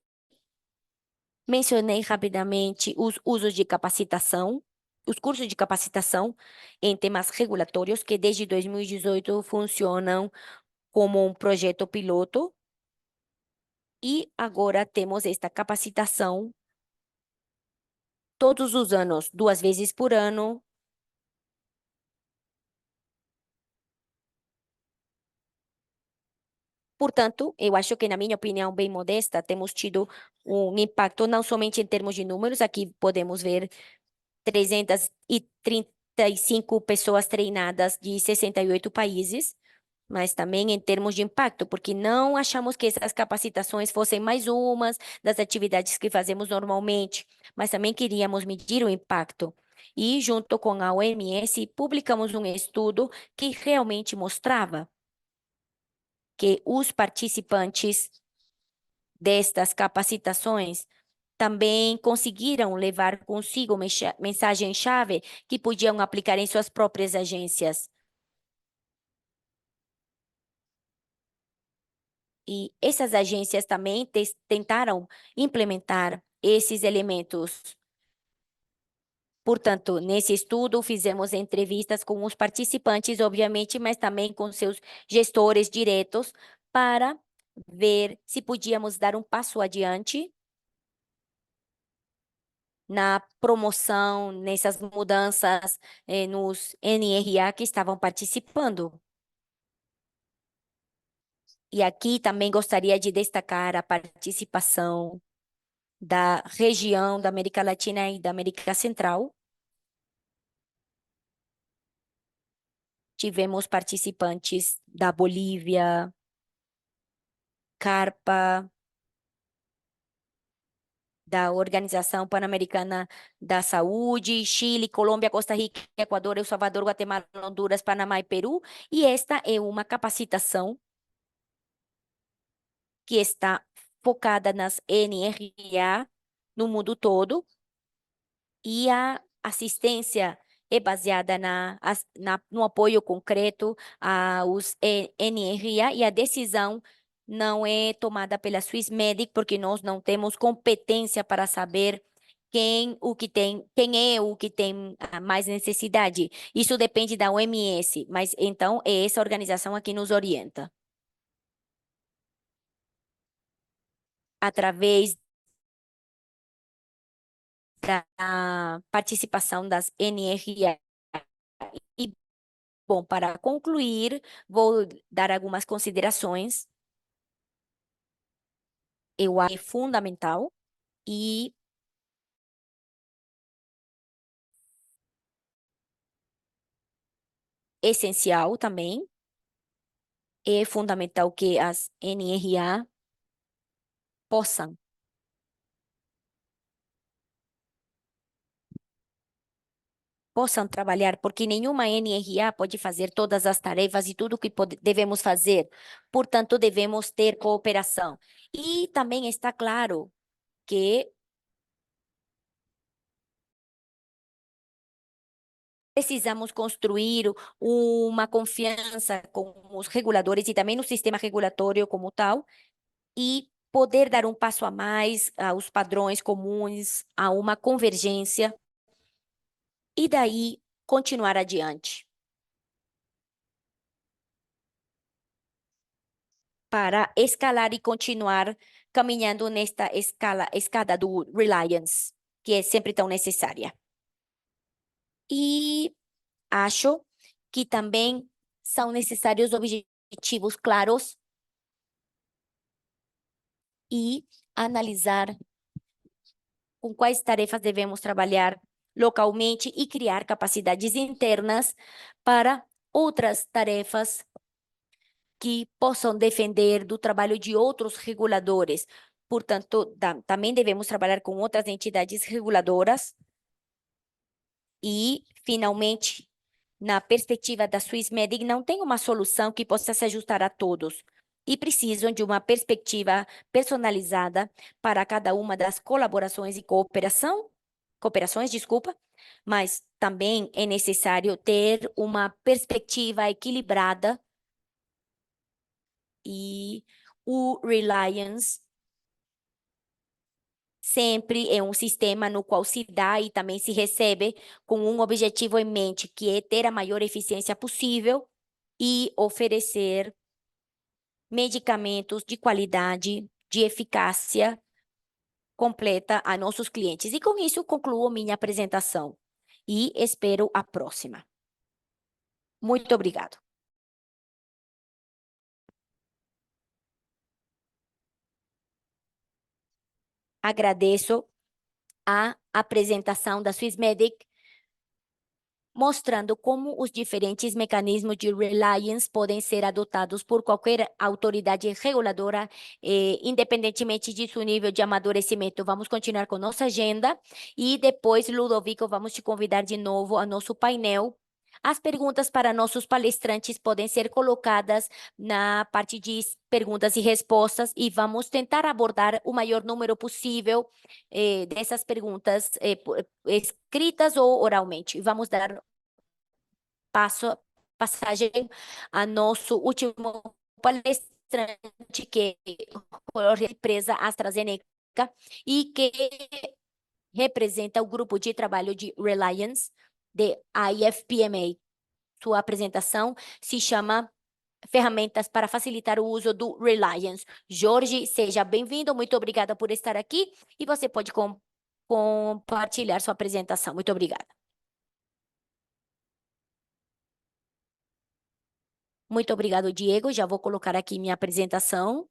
mencionei rapidamente os usos de capacitação, os cursos de capacitação em temas regulatórios que desde 2018 funcionam como um projeto piloto. E agora temos esta capacitação todos os anos, 2 vezes por ano. Portanto, eu acho que, na minha opinião, bem modesta, temos tido um impacto não somente em termos de números, aqui podemos ver 335 pessoas treinadas de 68 países, mas também em termos de impacto, porque não achamos que essas capacitações fossem mais umas das atividades que fazemos normalmente, mas também queríamos medir o impacto. E, junto com a OMS, publicamos um estudo que realmente mostrava que os participantes destas capacitações também conseguiram levar consigo mensagem-chave que podiam aplicar em suas próprias agências. E essas agências também tentaram implementar esses elementos. Portanto, nesse estudo, fizemos entrevistas com os participantes, obviamente, mas também com seus gestores diretos, para ver se podíamos dar um passo adiante na promoção, nessas mudanças, nos NRA que estavam participando. E aqui também gostaria de destacar a participação da região da América Latina e da América Central. Tivemos participantes da Bolívia, CARPA, da Organização Pan-Americana da Saúde, Chile, Colômbia, Costa Rica, Equador, El Salvador, Guatemala, Honduras, Panamá e Peru. E esta é uma capacitação que está focada nas NRA no mundo todo, e a assistência é baseada no apoio concreto aos NRA, e a decisão não é tomada pela Swissmedic, porque nós não temos competência para saber quem é o que tem mais necessidade. Isso depende da OMS, mas então é essa organização a que nos orienta. Através da participação das NRA. E, bom, para concluir, vou dar algumas considerações. Eu acho que é fundamental e essencial também. É fundamental que as NRA possam trabalhar, porque nenhuma NRA pode fazer todas as tarefas e tudo que devemos fazer. Portanto, devemos ter cooperação. E também está claro que precisamos construir uma confiança com os reguladores e também no sistema regulatório como tal, e poder dar um passo a mais aos padrões comuns, a uma convergência, e daí continuar adiante para escalar e continuar caminhando nesta escada do Reliance, que é sempre tão necessária. E acho que também são necessários objetivos claros e analisar com quais tarefas devemos trabalhar localmente e criar capacidades internas para outras tarefas que possam defender do trabalho de outros reguladores. Portanto, também devemos trabalhar com outras entidades reguladoras e, finalmente, na perspectiva da Swissmedic, não tem uma solução que possa se ajustar a todos e precisam de uma perspectiva personalizada para cada uma das colaborações e cooperações, desculpa, mas também é necessário ter uma perspectiva equilibrada e o Reliance sempre é um sistema no qual se dá e também se recebe com um objetivo em mente, que é ter a maior eficiência possível e oferecer medicamentos de qualidade, de eficácia completa a nossos clientes. E com isso concluo minha apresentação e espero a próxima. Muito obrigado. Agradeço a apresentação da Swissmedic, mostrando como os diferentes mecanismos de reliance podem ser adotados por qualquer autoridade reguladora, independentemente de seu nível de amadurecimento. Vamos continuar com nossa agenda e depois, Ludovico, vamos te convidar de novo ao nosso painel. As perguntas para nossos palestrantes podem ser colocadas na parte de perguntas e respostas e vamos tentar abordar o maior número possível dessas perguntas escritas ou oralmente. Vamos dar passagem a nosso último palestrante, que é a empresa AstraZeneca e que representa o grupo de trabalho de Reliance, de IFPMA. Sua apresentação se chama Ferramentas para facilitar o uso do Reliance. Jorge, seja bem-vindo, muito obrigada por estar aqui e você pode compartilhar sua apresentação. Muito obrigada. Muito obrigado, Diego. Já vou colocar aqui minha apresentação.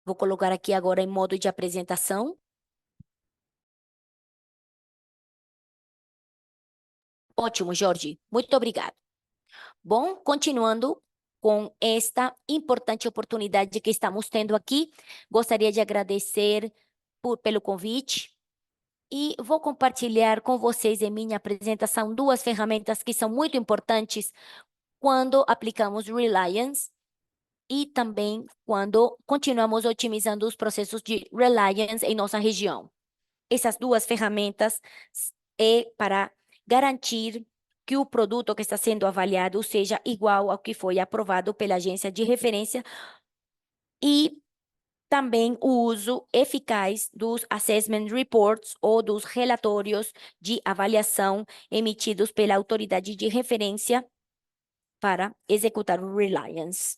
Vou colocar aqui agora em modo de apresentação. Ótimo, Jorge. Muito obrigado. Bom, continuando com esta importante oportunidade que estamos tendo aqui, gostaria de agradecer pelo convite e vou compartilhar com vocês em minha apresentação duas ferramentas que são muito importantes quando aplicamos Reliance e também quando continuamos otimizando os processos de Reliance em nossa região. Essas duas ferramentas é para garantir que o produto que está sendo avaliado seja igual ao que foi aprovado pela agência de referência e também o uso eficaz dos assessment reports ou dos relatórios de avaliação emitidos pela autoridade de referência para executar o Reliance.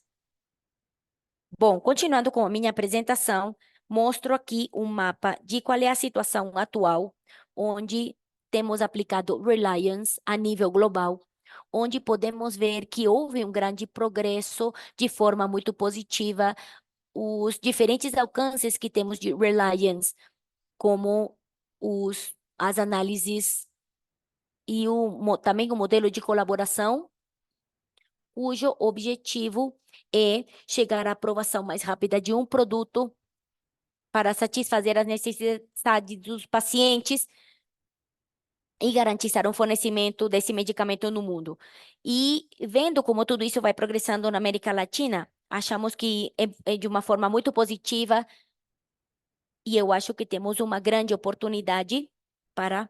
Bom, continuando com a minha apresentação, mostro aqui um mapa de qual é a situação atual, onde temos aplicado Reliance a nível global. onde podemos ver que houve um grande progresso de forma muito positiva, os diferentes alcances que temos de Reliance, como as análises e também o modelo de colaboração, cujo objetivo é chegar à aprovação mais rápida de um produto para satisfazer as necessidades dos pacientes e garantizar um fornecimento desse medicamento no mundo. E vendo como tudo isso vai progressando na América Latina, achamos que é de uma forma muito positiva e eu acho que temos uma grande oportunidade para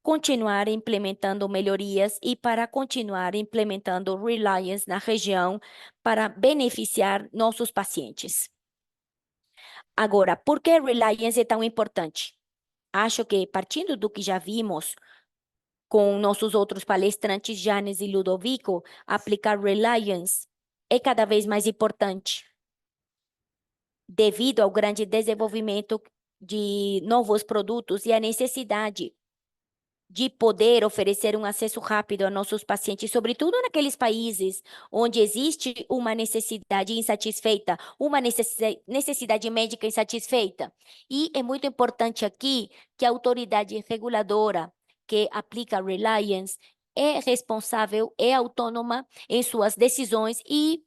continuar implementando melhorias e para continuar implementando Reliance na região para beneficiar nossos pacientes. Agora, por que Reliance é tão importante? Acho que, partindo do que já vimos com nossos outros palestrantes, Janes e Ludovico, aplicar Reliance é cada vez mais importante, devido ao grande desenvolvimento de novos produtos e a necessidade de poder oferecer um acesso rápido a nossos pacientes, sobretudo naqueles países onde existe uma necessidade insatisfeita, uma necessidade médica insatisfeita. E é muito importante aqui que a autoridade reguladora que aplica Reliance é responsável, é autônoma em suas decisões e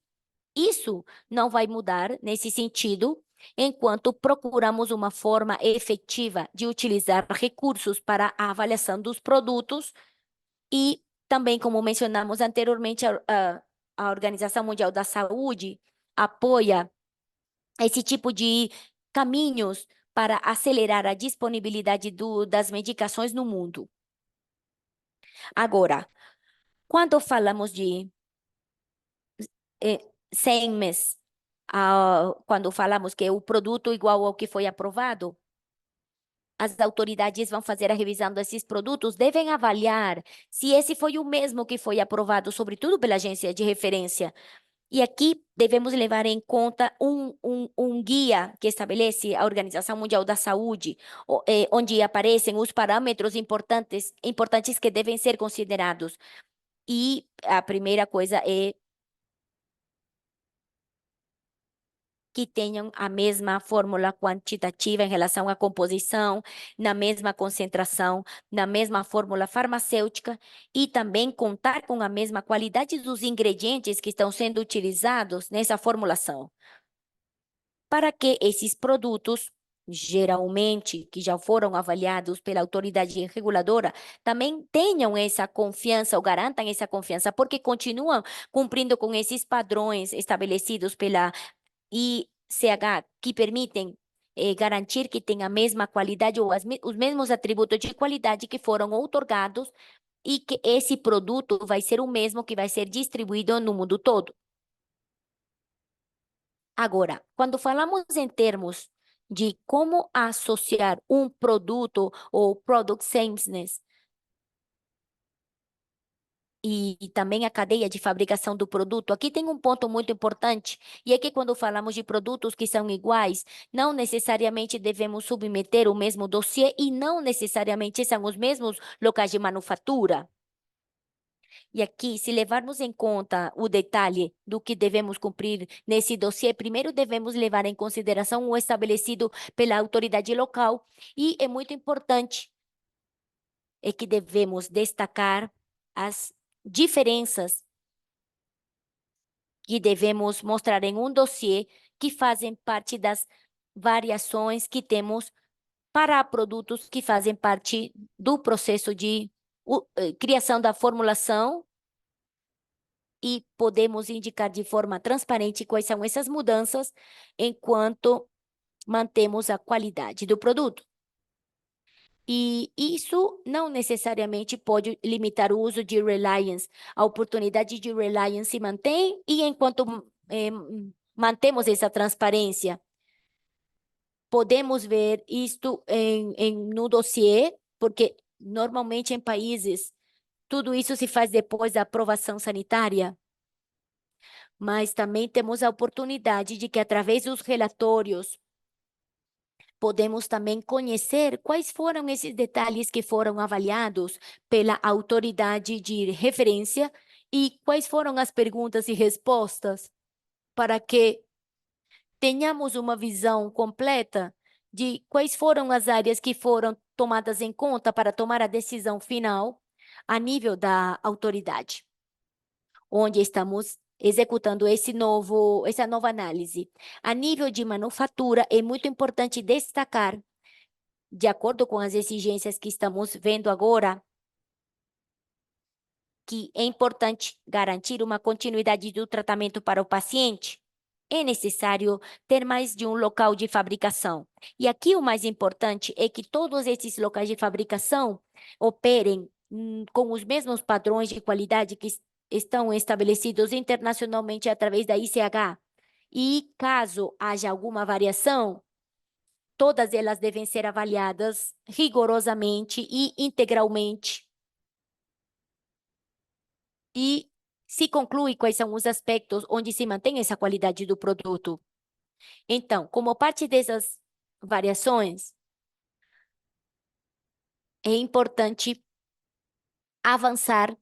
isso não vai mudar nesse sentido, enquanto procuramos uma forma efetiva de utilizar recursos para a avaliação dos produtos e também, como mencionamos anteriormente, a Organização Mundial da Saúde apoia esse tipo de caminhos para acelerar a disponibilidade das medicações no mundo. Agora, quando falamos de SEMES, quando falamos que o produto igual ao que foi aprovado, as autoridades vão fazer a revisão desses produtos, devem avaliar se esse foi o mesmo que foi aprovado, sobretudo pela agência de referência. E aqui devemos levar em conta um guia que estabelece a Organização Mundial da Saúde, onde aparecem os parâmetros importantes que devem ser considerados. E a primeira coisa é que tenham a mesma fórmula quantitativa em relação à composição, na mesma concentração, na mesma fórmula farmacêutica e também contar com a mesma qualidade dos ingredientes que estão sendo utilizados nessa formulação. Para que esses produtos, geralmente, que já foram avaliados pela autoridade reguladora, também tenham essa confiança ou garantam essa confiança, porque continuam cumprindo com esses padrões estabelecidos pela ICH que permitem garantir que tem a mesma qualidade ou os mesmos atributos de qualidade que foram outorgados e que esse produto vai ser o mesmo que vai ser distribuído no mundo todo. Agora, quando falamos em termos de como associar um produto ou product sameness e também a cadeia de fabricação do produto, aqui tem um ponto muito importante, e é que quando falamos de produtos que são iguais, não necessariamente devemos submeter o mesmo dossiê e não necessariamente são os mesmos locais de manufatura. E aqui, se levarmos em conta o detalhe do que devemos cumprir nesse dossiê, primeiro devemos levar em consideração o estabelecido pela autoridade local, e é muito importante que devemos destacar as diferenças que devemos mostrar em um dossiê que fazem parte das variações que temos para produtos que fazem parte do processo de criação da formulação e podemos indicar de forma transparente quais são essas mudanças enquanto mantemos a qualidade do produto. E isso não necessariamente pode limitar o uso de Reliance. A oportunidade de Reliance se mantém e enquanto mantemos essa transparência, podemos ver isto no dossiê, porque normalmente em países tudo isso se faz depois da aprovação sanitária, mas também temos a oportunidade de que através dos relatórios podemos também conhecer quais foram esses detalhes que foram avaliados pela autoridade de referência e quais foram as perguntas e respostas para que tenhamos uma visão completa de quais foram as áreas que foram tomadas em conta para tomar a decisão final a nível da autoridade, onde estamos executando essa nova análise. A nível de manufatura, é muito importante destacar, de acordo com as exigências que estamos vendo agora, que é importante garantir uma continuidade do tratamento para o paciente. É necessário ter mais de um local de fabricação. E aqui o mais importante é que todos esses locais de fabricação operem com os mesmos padrões de qualidade que estão estabelecidos internacionalmente através da ICH. E caso haja alguma variação, todas elas devem ser avaliadas rigorosamente e integralmente. E se conclui quais são os aspectos onde se mantém essa qualidade do produto. Então, como parte dessas variações, é importante avançar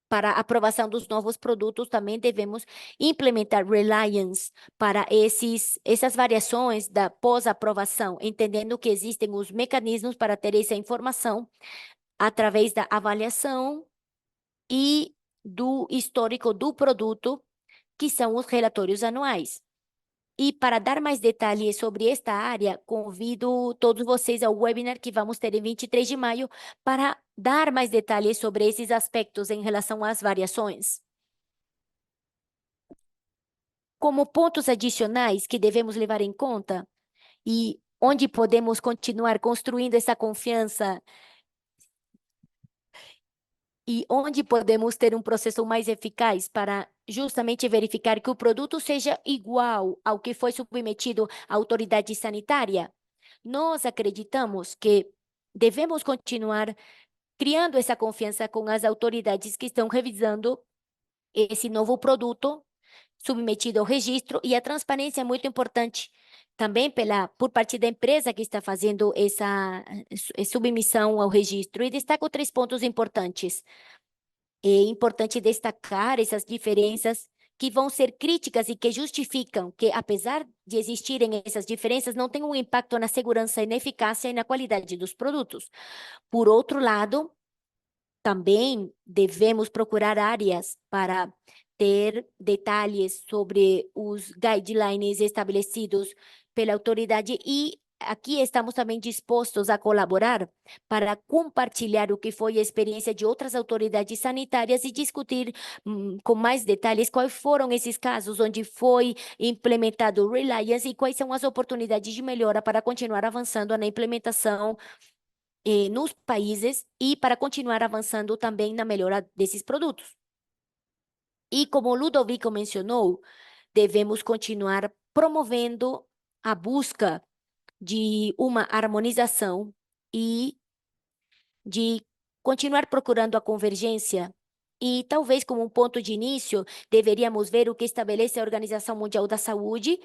para a aprovação dos novos produtos. Também devemos implementar reliance para essas variações da pós-aprovação, entendendo que existem os mecanismos para ter essa informação através da avaliação e do histórico do produto, que são os relatórios anuais. E para dar mais detalhes sobre esta área, convido todos vocês ao webinar que vamos ter em 23 de maio para dar mais detalhes sobre esses aspectos em relação às variações. Como pontos adicionais que devemos levar em conta e onde podemos continuar construindo essa confiança e onde podemos ter um processo mais eficaz para justamente verificar que o produto seja igual ao que foi submetido à autoridade sanitária. Nós acreditamos que devemos continuar criando essa confiança com as autoridades que estão revisando esse novo produto submetido ao registro, e a transparência é muito importante também por parte da empresa que está fazendo essa submissão ao registro. E destaco 3 pontos importantes. É importante destacar essas diferenças que vão ser críticas e que justificam que, apesar de existirem essas diferenças, não tem um impacto na segurança e na eficácia e na qualidade dos produtos. Por outro lado, também devemos procurar áreas para ter detalhes sobre os guidelines estabelecidos pela autoridade, e aqui estamos também dispostos a colaborar para compartilhar o que foi a experiência de outras autoridades sanitárias e discutir com mais detalhes quais foram esses casos onde foi implementado o Reliance e quais são as oportunidades de melhora para continuar avançando na implementação nos países e para continuar avançando também na melhora desses produtos. E como o Ludovico mencionou, devemos continuar promovendo a busca de uma harmonização e de continuar procurando a convergência. E talvez como um ponto de início, deveríamos ver o que estabelece a Organização Mundial da Saúde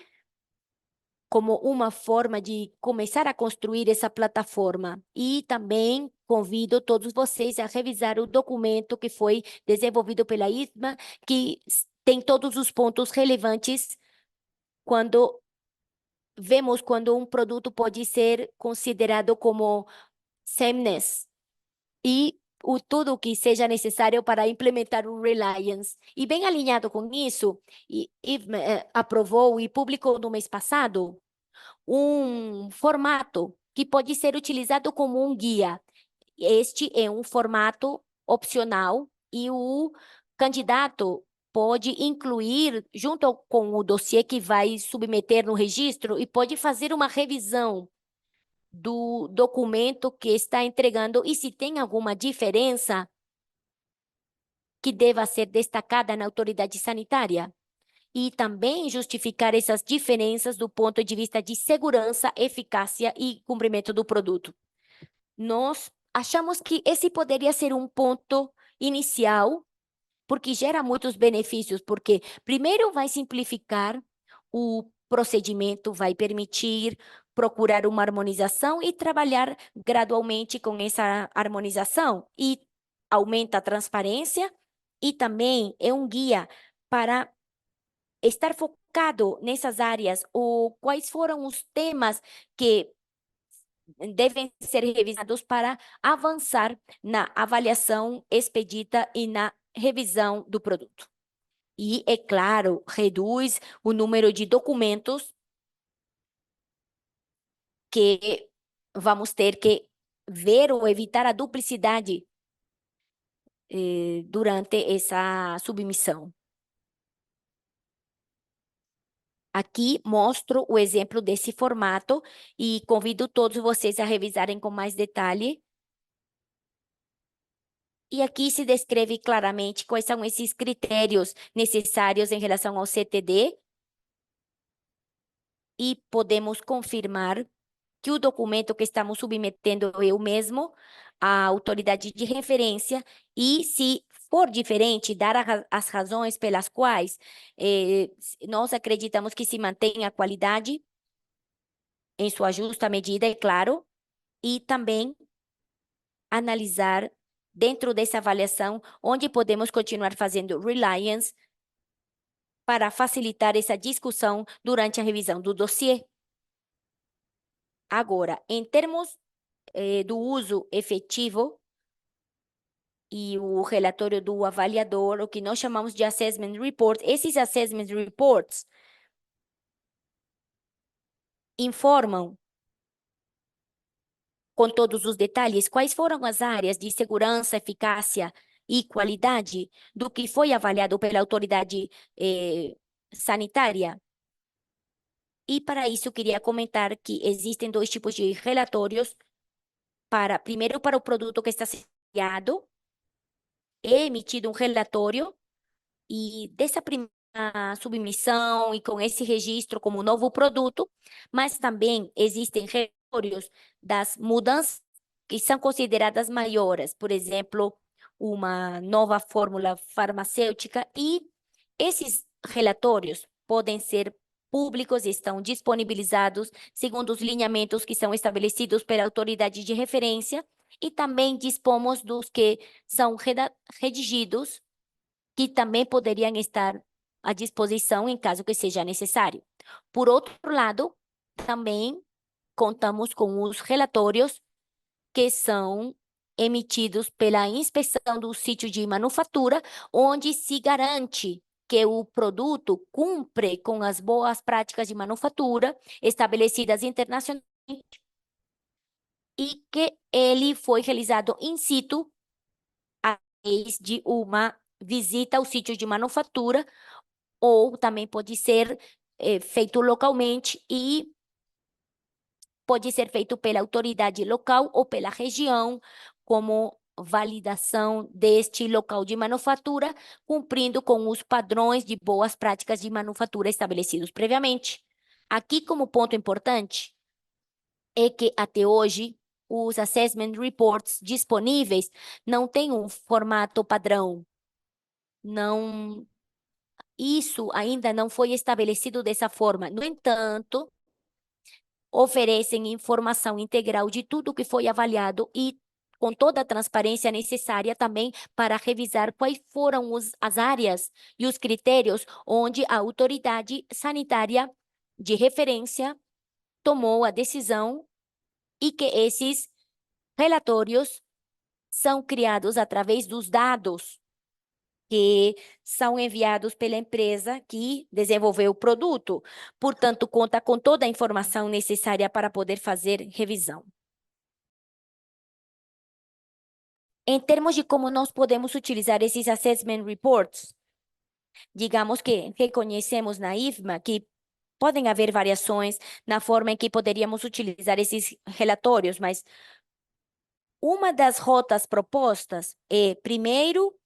como uma forma de começar a construir essa plataforma. E também convido todos vocês a revisar o documento que foi desenvolvido pela ISMA, que tem todos os pontos relevantes quando vemos quando um produto pode ser considerado como sameness e tudo o que seja necessário para implementar o Reliance. E bem alinhado com isso, ISMA aprovou e publicou no mês passado um formato que pode ser utilizado como um guia. Este é um formato opcional e o candidato pode incluir, junto com o dossiê que vai submeter no registro, e pode fazer uma revisão do documento que está entregando, e se tem alguma diferença que deva ser destacada na autoridade sanitária. E também justificar essas diferenças do ponto de vista de segurança, eficácia e cumprimento do produto. Nós achamos que esse poderia ser um ponto inicial, porque gera muitos benefícios, porque primeiro vai simplificar o procedimento, vai permitir procurar uma harmonização e trabalhar gradualmente com essa harmonização. E aumenta a transparência e também é um guia para estar focado nessas áreas, ou quais foram os temas que devem ser revisados para avançar na avaliação expedita e na revisão do produto. E, é claro, reduz o número de documentos que vamos ter que ver ou evitar a duplicidade durante essa submissão. Aqui mostro o exemplo desse formato e convido todos vocês a revisarem com mais detalhe. E aqui se descreve claramente quais são esses critérios necessários em relação ao CTD. E podemos confirmar que o documento que estamos submetendo é o mesmo à autoridade de referência, e, se for diferente, dar as razões pelas quais nós acreditamos que se mantém a qualidade em sua justa medida, é claro, e também analisar dentro dessa avaliação onde podemos continuar fazendo reliance para facilitar essa discussão durante a revisão do dossiê. Agora, em termos do uso efetivo e o relatório do avaliador, o que nós chamamos de assessment report, esses assessment reports informam com todos os detalhes quais foram as áreas de segurança, eficácia e qualidade do que foi avaliado pela autoridade sanitária. E, para isso, queria comentar que existem dois tipos de relatórios. Primeiro, para o produto que está criado, é emitido um relatório, e dessa primeira submissão e com esse registro como novo produto, mas também existem relatórios das mudanças que são consideradas maiores, por exemplo, uma nova fórmula farmacêutica, e esses relatórios podem ser públicos e estão disponibilizados segundo os lineamentos que são estabelecidos pela autoridade de referência, e também dispomos dos que são redigidos, que também poderiam estar à disposição em caso que seja necessário. Por outro lado, também contamos com os relatórios que são emitidos pela inspeção do sítio de manufatura, onde se garante que o produto cumpre com as boas práticas de manufatura estabelecidas internacionalmente e que ele foi realizado in situ, através de uma visita ao sítio de manufatura, ou também pode ser feito localmente, e pode ser feito pela autoridade local ou pela região, como validação deste local de manufatura, cumprindo com os padrões de boas práticas de manufatura estabelecidos previamente. Aqui, como ponto importante, é que até hoje os assessment reports disponíveis não têm um formato padrão. Isso ainda não foi estabelecido dessa forma. No entanto, oferecem informação integral de tudo que foi avaliado, e com toda a transparência necessária também para revisar quais foram as áreas e os critérios onde a autoridade sanitária de referência tomou a decisão, e que esses relatórios são criados através dos dados que são enviados pela empresa que desenvolveu o produto. Portanto, conta com toda a informação necessária para poder fazer revisão. Em termos de como nós podemos utilizar esses assessment reports, digamos que reconhecemos na IFMA que podem haver variações na forma em que poderíamos utilizar esses relatórios, mas uma das rotas propostas é, primeiro,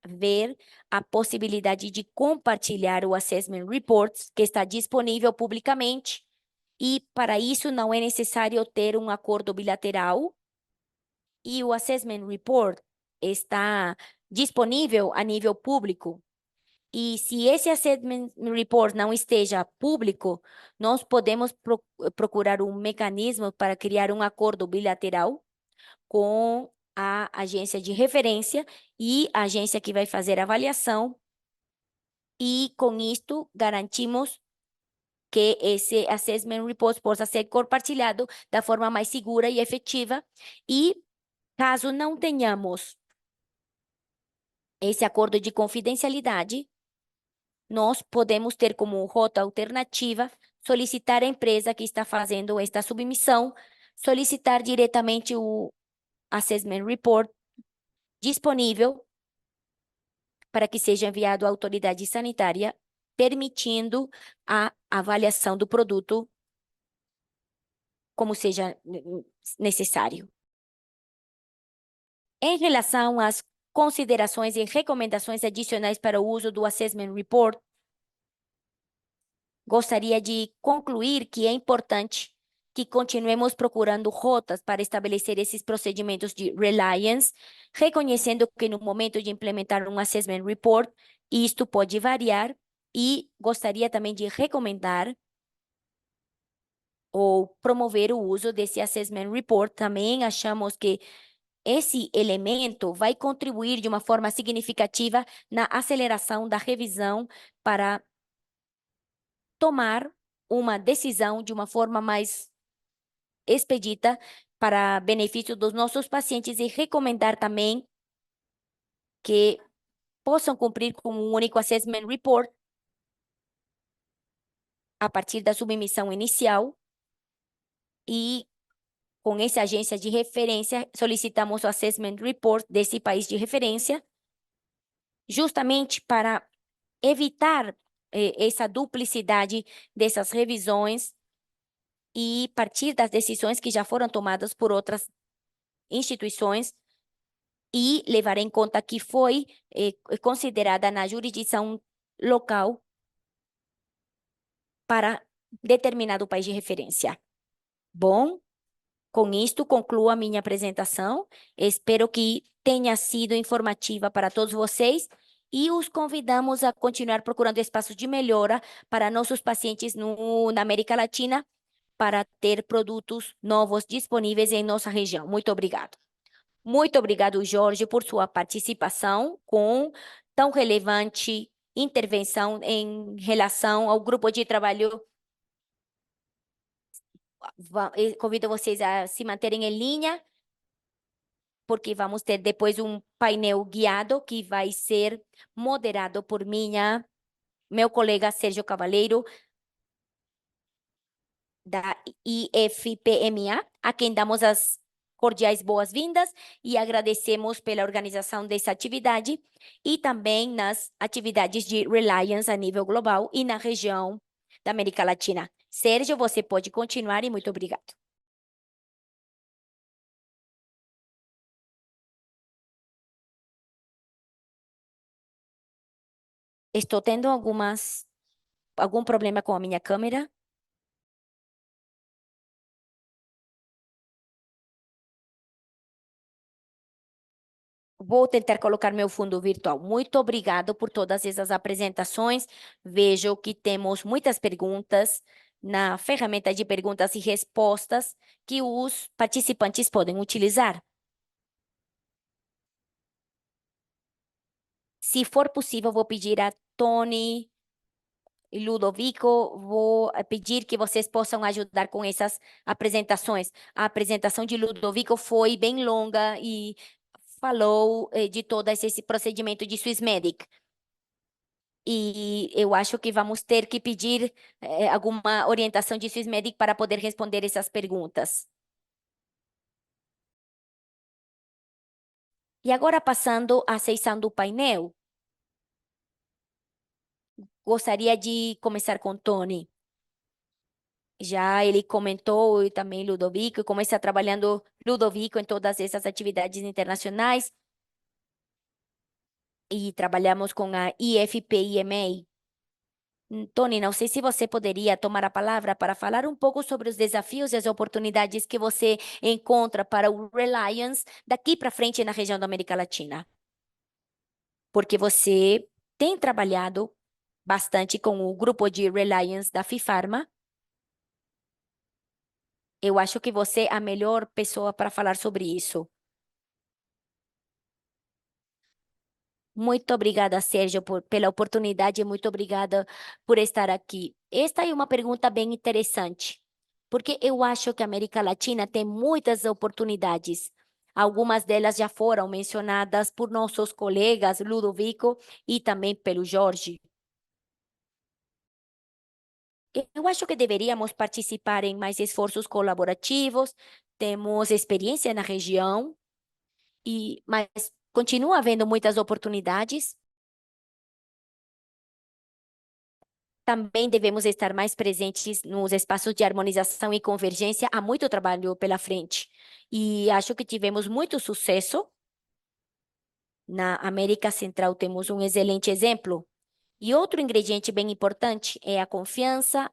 ver a possibilidade de compartilhar o Assessment Reports, que está disponível publicamente, e para isso não é necessário ter um acordo bilateral, e o Assessment Report está disponível a nível público. E se esse assessment report não esteja público, nós podemos procurar um mecanismo para criar um acordo bilateral com a agência de referência e a agência que vai fazer a avaliação. E com isto garantimos que esse assessment report possa ser compartilhado da forma mais segura e efetiva. E caso não tenhamos esse acordo de confidencialidade, nós podemos ter como rota alternativa solicitar à empresa que está fazendo esta submissão, solicitar diretamente o assessment report disponível para que seja enviado à autoridade sanitária, permitindo a avaliação do produto como seja necessário. Em relação às considerações e recomendações adicionais para o uso do Assessment Report, gostaria de concluir que é importante que continuemos procurando rotas para estabelecer esses procedimentos de reliance, reconhecendo que no momento de implementar um Assessment Report, isto pode variar, e gostaria também de recomendar ou promover o uso desse Assessment Report. Também achamos que esse elemento vai contribuir de uma forma significativa na aceleração da revisão para tomar uma decisão de uma forma mais expedita para benefício dos nossos pacientes, e recomendar também que possam cumprir com um único Assessment Report a partir da submissão inicial. E com essa agência de referência, solicitamos o Assessment Report desse país de referência, justamente para evitar essa duplicidade dessas revisões e partir das decisões que já foram tomadas por outras instituições, e levar em conta que foi considerada na jurisdição local para determinado país de referência. Bom, com isto concluo a minha apresentação. Espero que tenha sido informativa para todos vocês, e os convidamos a continuar procurando espaços de melhora para nossos pacientes na América Latina, para ter produtos novos disponíveis em nossa região. Muito obrigado. Muito obrigado, Jorge, por sua participação com tão relevante intervenção em relação ao grupo de trabalho. Convido vocês a se manterem em linha, porque vamos ter depois um painel guiado que vai ser moderado por meu colega Sérgio Cavaleiro, da IFPMA, a quem damos as cordiais boas-vindas e agradecemos pela organização dessa atividade, e também nas atividades de Reliance a nível global e na região da América Latina. Sérgio, você pode continuar, e muito obrigado. Estou tendo algum problema com a minha câmera. Vou tentar colocar meu fundo virtual. Muito obrigado por todas essas apresentações. Vejo que temos muitas perguntas na ferramenta de perguntas e respostas que os participantes podem utilizar. Se for possível, vou pedir a Tony e Ludovico, vou pedir que vocês possam ajudar com essas apresentações. A apresentação de Ludovico foi bem longa e falou de todo esse procedimento de Swissmedic. E eu acho que vamos ter que pedir alguma orientação de Swissmedic para poder responder essas perguntas. E agora, passando à sessão do painel, gostaria de começar com Tony. Já ele comentou, e também Ludovico, como está trabalhando Ludovico em todas essas atividades internacionais. E trabalhamos com a IFPIMA. Tony, não sei se você poderia tomar a palavra para falar um pouco sobre os desafios e as oportunidades que você encontra para o Reliance daqui para frente na região da América Latina. Porque você tem trabalhado bastante com o grupo de Reliance da Fifarma. Eu acho que você é a melhor pessoa para falar sobre isso. Muito obrigada, Sérgio, pela oportunidade e muito obrigada por estar aqui. Esta é uma pergunta bem interessante, porque eu acho que a América Latina tem muitas oportunidades. Algumas delas já foram mencionadas por nossos colegas Ludovico e também pelo Jorge. Eu acho que deveríamos participar em mais esforços colaborativos. Temos experiência na região mas continua havendo muitas oportunidades. Também devemos estar mais presentes nos espaços de harmonização e convergência. Há muito trabalho pela frente. E acho que tivemos muito sucesso. Na América Central temos um excelente exemplo. E outro ingrediente bem importante é a confiança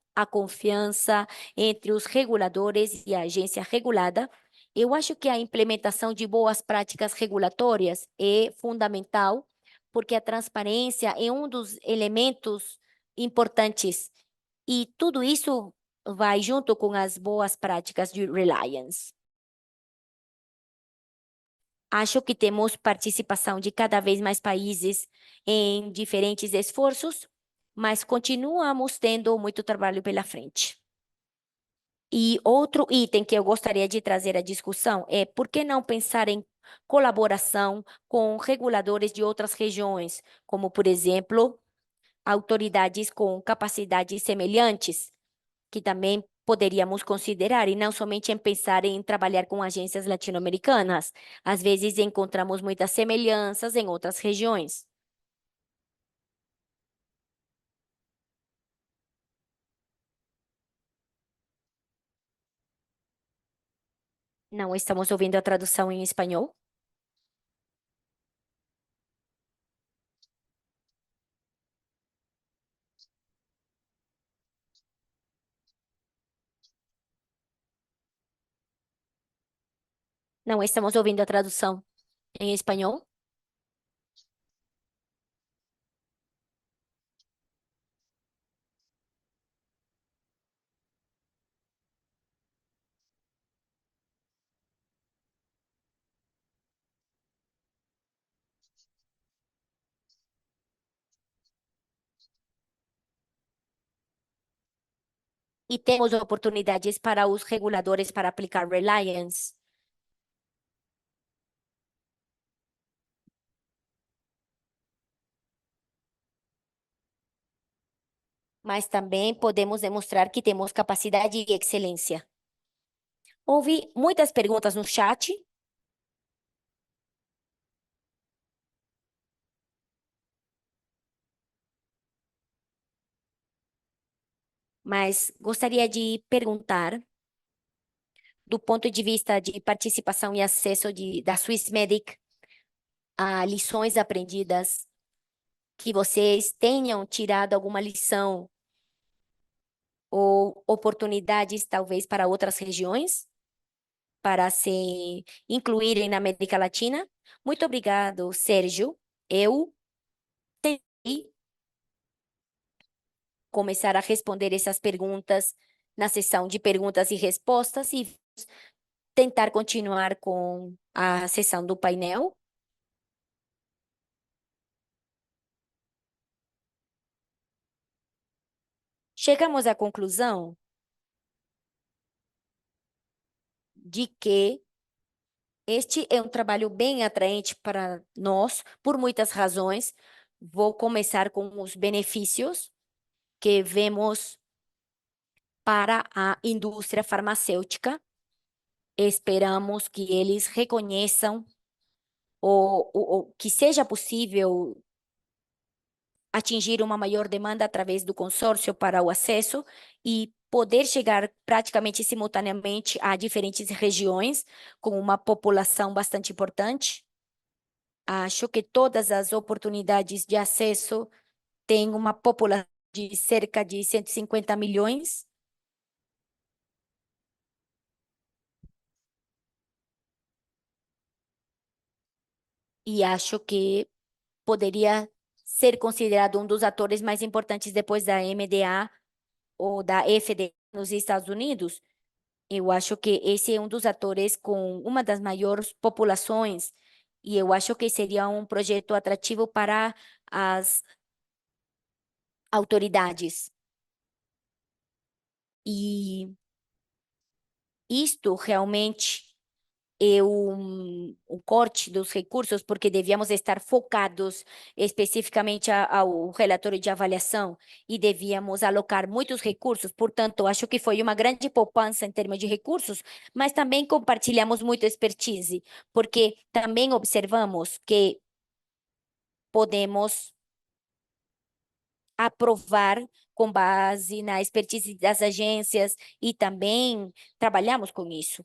entre os reguladores e a agência regulada. Eu acho que a implementação de boas práticas regulatórias é fundamental, porque a transparência é um dos elementos importantes e tudo isso vai junto com as boas práticas de Reliance. Acho que temos participação de cada vez mais países em diferentes esforços, mas continuamos tendo muito trabalho pela frente. E outro item que eu gostaria de trazer à discussão é por que não pensar em colaboração com reguladores de outras regiões, como, por exemplo, autoridades com capacidades semelhantes, que também poderíamos considerar, e não somente em pensar em trabalhar com agências latino-americanas. Às vezes encontramos muitas semelhanças em outras regiões. Não estamos ouvindo a tradução em espanhol? Não estamos ouvindo a tradução em espanhol? E temos oportunidades para os reguladores para aplicar Reliance, mas também podemos demonstrar que temos capacidade e excelência. Houve muitas perguntas no chat. Mas gostaria de perguntar, do ponto de vista de participação e acesso da Swissmedic, a lições aprendidas, que vocês tenham tirado alguma lição ou oportunidades, talvez, para outras regiões, para se incluírem na América Latina. Muito obrigado, Sérgio. Eu tentei começar a responder essas perguntas na sessão de perguntas e respostas e tentar continuar com a sessão do painel. Chegamos à conclusão de que este é um trabalho bem atraente para nós, por muitas razões. Vou começar com os benefícios que vemos para a indústria farmacêutica. Esperamos que eles reconheçam que seja possível atingir uma maior demanda através do consórcio para o acesso e poder chegar praticamente simultaneamente a diferentes regiões com uma população bastante importante. Acho que todas as oportunidades de acesso têm uma população de cerca de 150 milhões. E acho que poderia ser considerado um dos atores mais importantes depois da MDA ou da FDA nos Estados Unidos. Eu acho que esse é um dos atores com uma das maiores populações e eu acho que seria um projeto atrativo para as autoridades. E isto realmente é um corte dos recursos, porque devíamos estar focados especificamente ao relatório de avaliação e devíamos alocar muitos recursos. Portanto, acho que foi uma grande poupança em termos de recursos, mas também compartilhamos muito expertise, porque também observamos que podemos aprovar com base na expertise das agências e também trabalhamos com isso.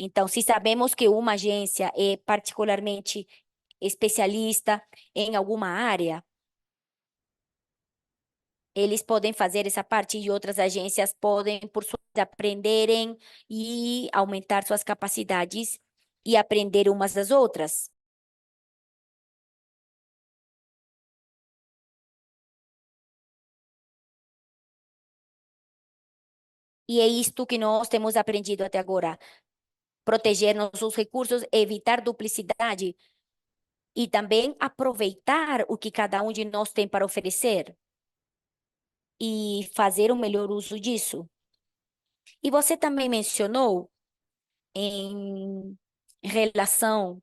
Então, se sabemos que uma agência é particularmente especialista em alguma área, eles podem fazer essa parte e outras agências podem, por sua vez, aprenderem e aumentar suas capacidades e aprender umas das outras. E é isto que nós temos aprendido até agora. Proteger nossos recursos, evitar duplicidade e também aproveitar o que cada um de nós tem para oferecer e fazer o melhor uso disso. E você também mencionou em relação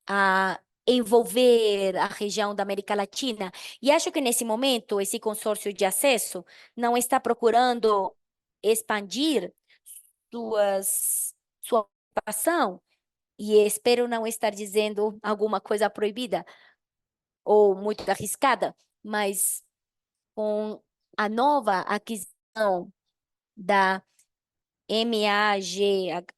a envolver a região da América Latina, e acho que nesse momento esse consórcio de acesso não está procurando expandir sua participação, e espero não estar dizendo alguma coisa proibida ou muito arriscada, mas com a nova aquisição da MAGHU,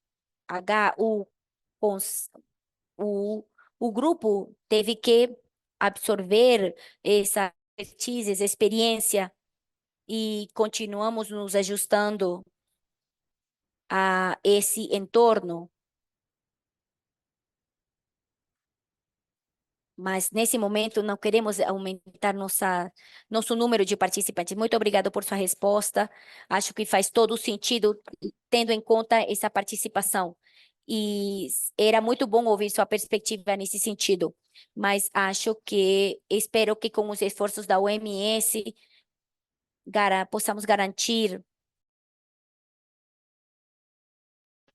o, o grupo teve que absorver essa expertise, essa experiência, e continuamos nos ajustando a esse entorno. Mas nesse momento não queremos aumentar nosso número de participantes. Muito obrigado por sua resposta. Acho que faz todo o sentido tendo em conta essa participação. E era muito bom ouvir sua perspectiva nesse sentido. Mas espero que com os esforços da OMS possamos garantir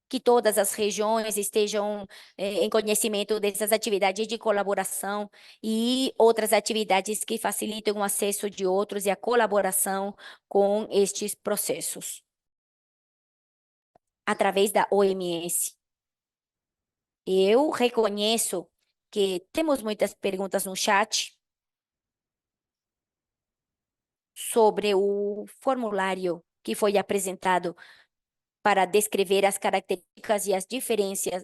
que todas as regiões estejam em conhecimento dessas atividades de colaboração e outras atividades que facilitem o acesso de outros e a colaboração com estes processos através da OMS. Eu reconheço que temos muitas perguntas no chat sobre o formulário que foi apresentado para descrever as características e as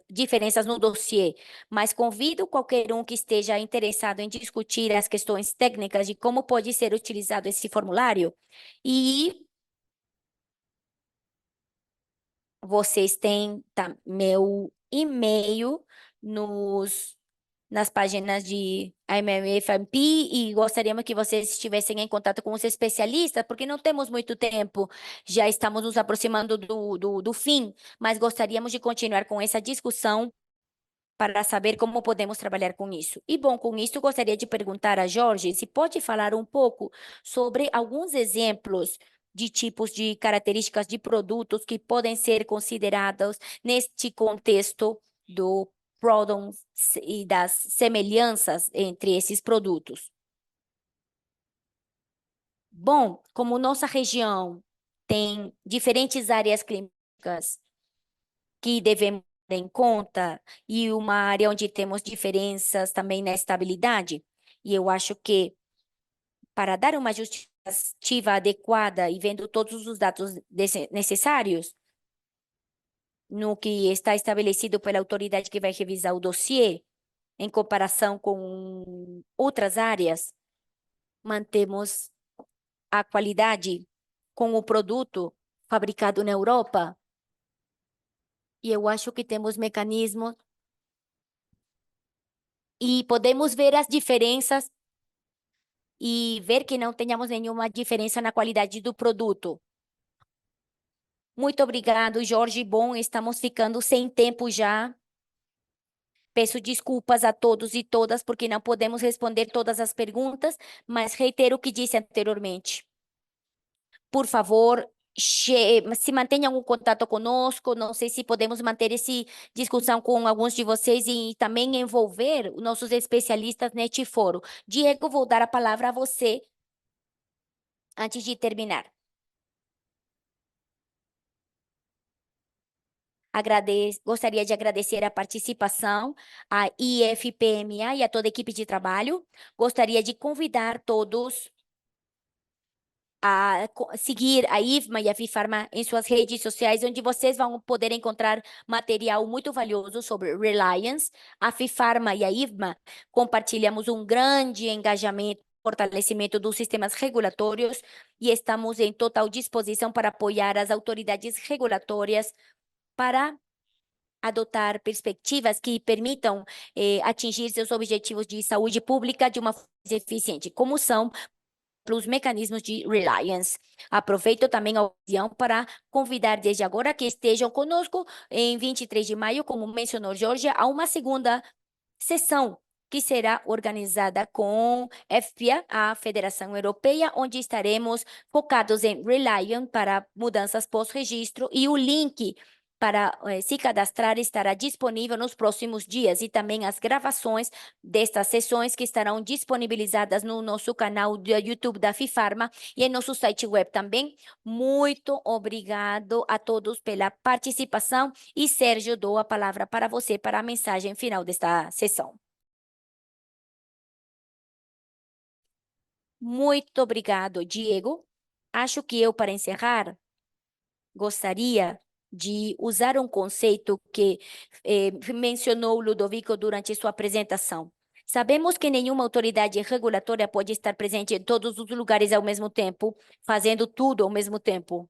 diferenças no dossiê, mas convido qualquer um que esteja interessado em discutir as questões técnicas de como pode ser utilizado esse formulário. E vocês têm meu e-mail nas páginas de IMF-FMP e gostaríamos que vocês estivessem em contato com os especialistas, porque não temos muito tempo, já estamos nos aproximando do fim, mas gostaríamos de continuar com essa discussão para saber como podemos trabalhar com isso. E, bom, com isso, gostaria de perguntar a Jorge se pode falar um pouco sobre alguns exemplos de tipos de características de produtos que podem ser considerados neste contexto do product e das semelhanças entre esses produtos. Bom, como nossa região tem diferentes áreas clínicas que devemos ter em conta e uma área onde temos diferenças também na estabilidade. E eu acho que para dar uma justificativa adequada e vendo todos os dados necessários no que está estabelecido pela autoridade que vai revisar o dossiê, em comparação com outras áreas, mantemos a qualidade com o produto fabricado na Europa. E eu acho que temos mecanismos e podemos ver as diferenças e ver que não tenhamos nenhuma diferença na qualidade do produto. Muito obrigado, Jorge. Bom, estamos ficando sem tempo já. Peço desculpas a todos e todas porque não podemos responder todas as perguntas, mas reitero o que disse anteriormente. Por favor, se mantenham em contato conosco. Não sei se podemos manter essa discussão com alguns de vocês e também envolver os nossos especialistas neste fórum. Diego, vou dar a palavra a você antes de terminar. Gostaria de agradecer a participação, à IFPMA e a toda a equipe de trabalho. Gostaria de convidar todos a seguir a IFMA e a FIFARMA em suas redes sociais, onde vocês vão poder encontrar material muito valioso sobre Reliance. A FIFARMA e a IFMA compartilhamos um grande engajamento, fortalecimento dos sistemas regulatórios e estamos em total disposição para apoiar as autoridades regulatórias para adotar perspectivas que permitam atingir seus objetivos de saúde pública de uma forma mais eficiente, como são os mecanismos de Reliance. Aproveito também a ocasião para convidar desde agora que estejam conosco em 23 de maio, como mencionou Georgia, a uma segunda sessão que será organizada com FPA, a Federação Europeia, onde estaremos focados em Reliance para mudanças pós-registro e o link para se cadastrar estará disponível nos próximos dias e também as gravações destas sessões que estarão disponibilizadas no nosso canal do YouTube da FIFARMA e em nosso site web também. Muito obrigado a todos pela participação e Sérgio, dou a palavra para você para a mensagem final desta sessão. Muito obrigado, Diego. Acho que eu, para encerrar, gostaria de usar um conceito que mencionou Ludovico durante sua apresentação. Sabemos que nenhuma autoridade regulatória pode estar presente em todos os lugares ao mesmo tempo, fazendo tudo ao mesmo tempo.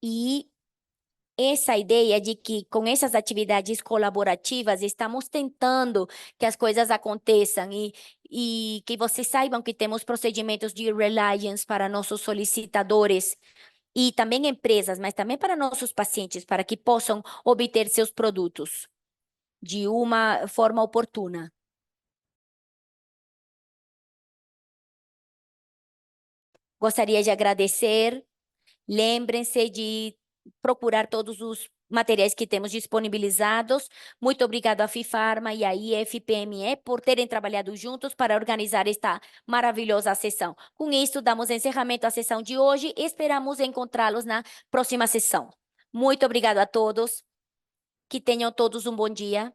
E essa ideia de que com essas atividades colaborativas estamos tentando que as coisas aconteçam e que vocês saibam que temos procedimentos de reliance para nossos solicitadores e também empresas, mas também para nossos pacientes, para que possam obter seus produtos de uma forma oportuna. Gostaria de agradecer. Lembrem-se de procurar todos os materiais que temos disponibilizados. Muito obrigado à FIFARMA e à IFPME por terem trabalhado juntos para organizar esta maravilhosa sessão. Com isso, damos encerramento à sessão de hoje e esperamos encontrá-los na próxima sessão. Muito obrigado a todos. Que tenham todos um bom dia.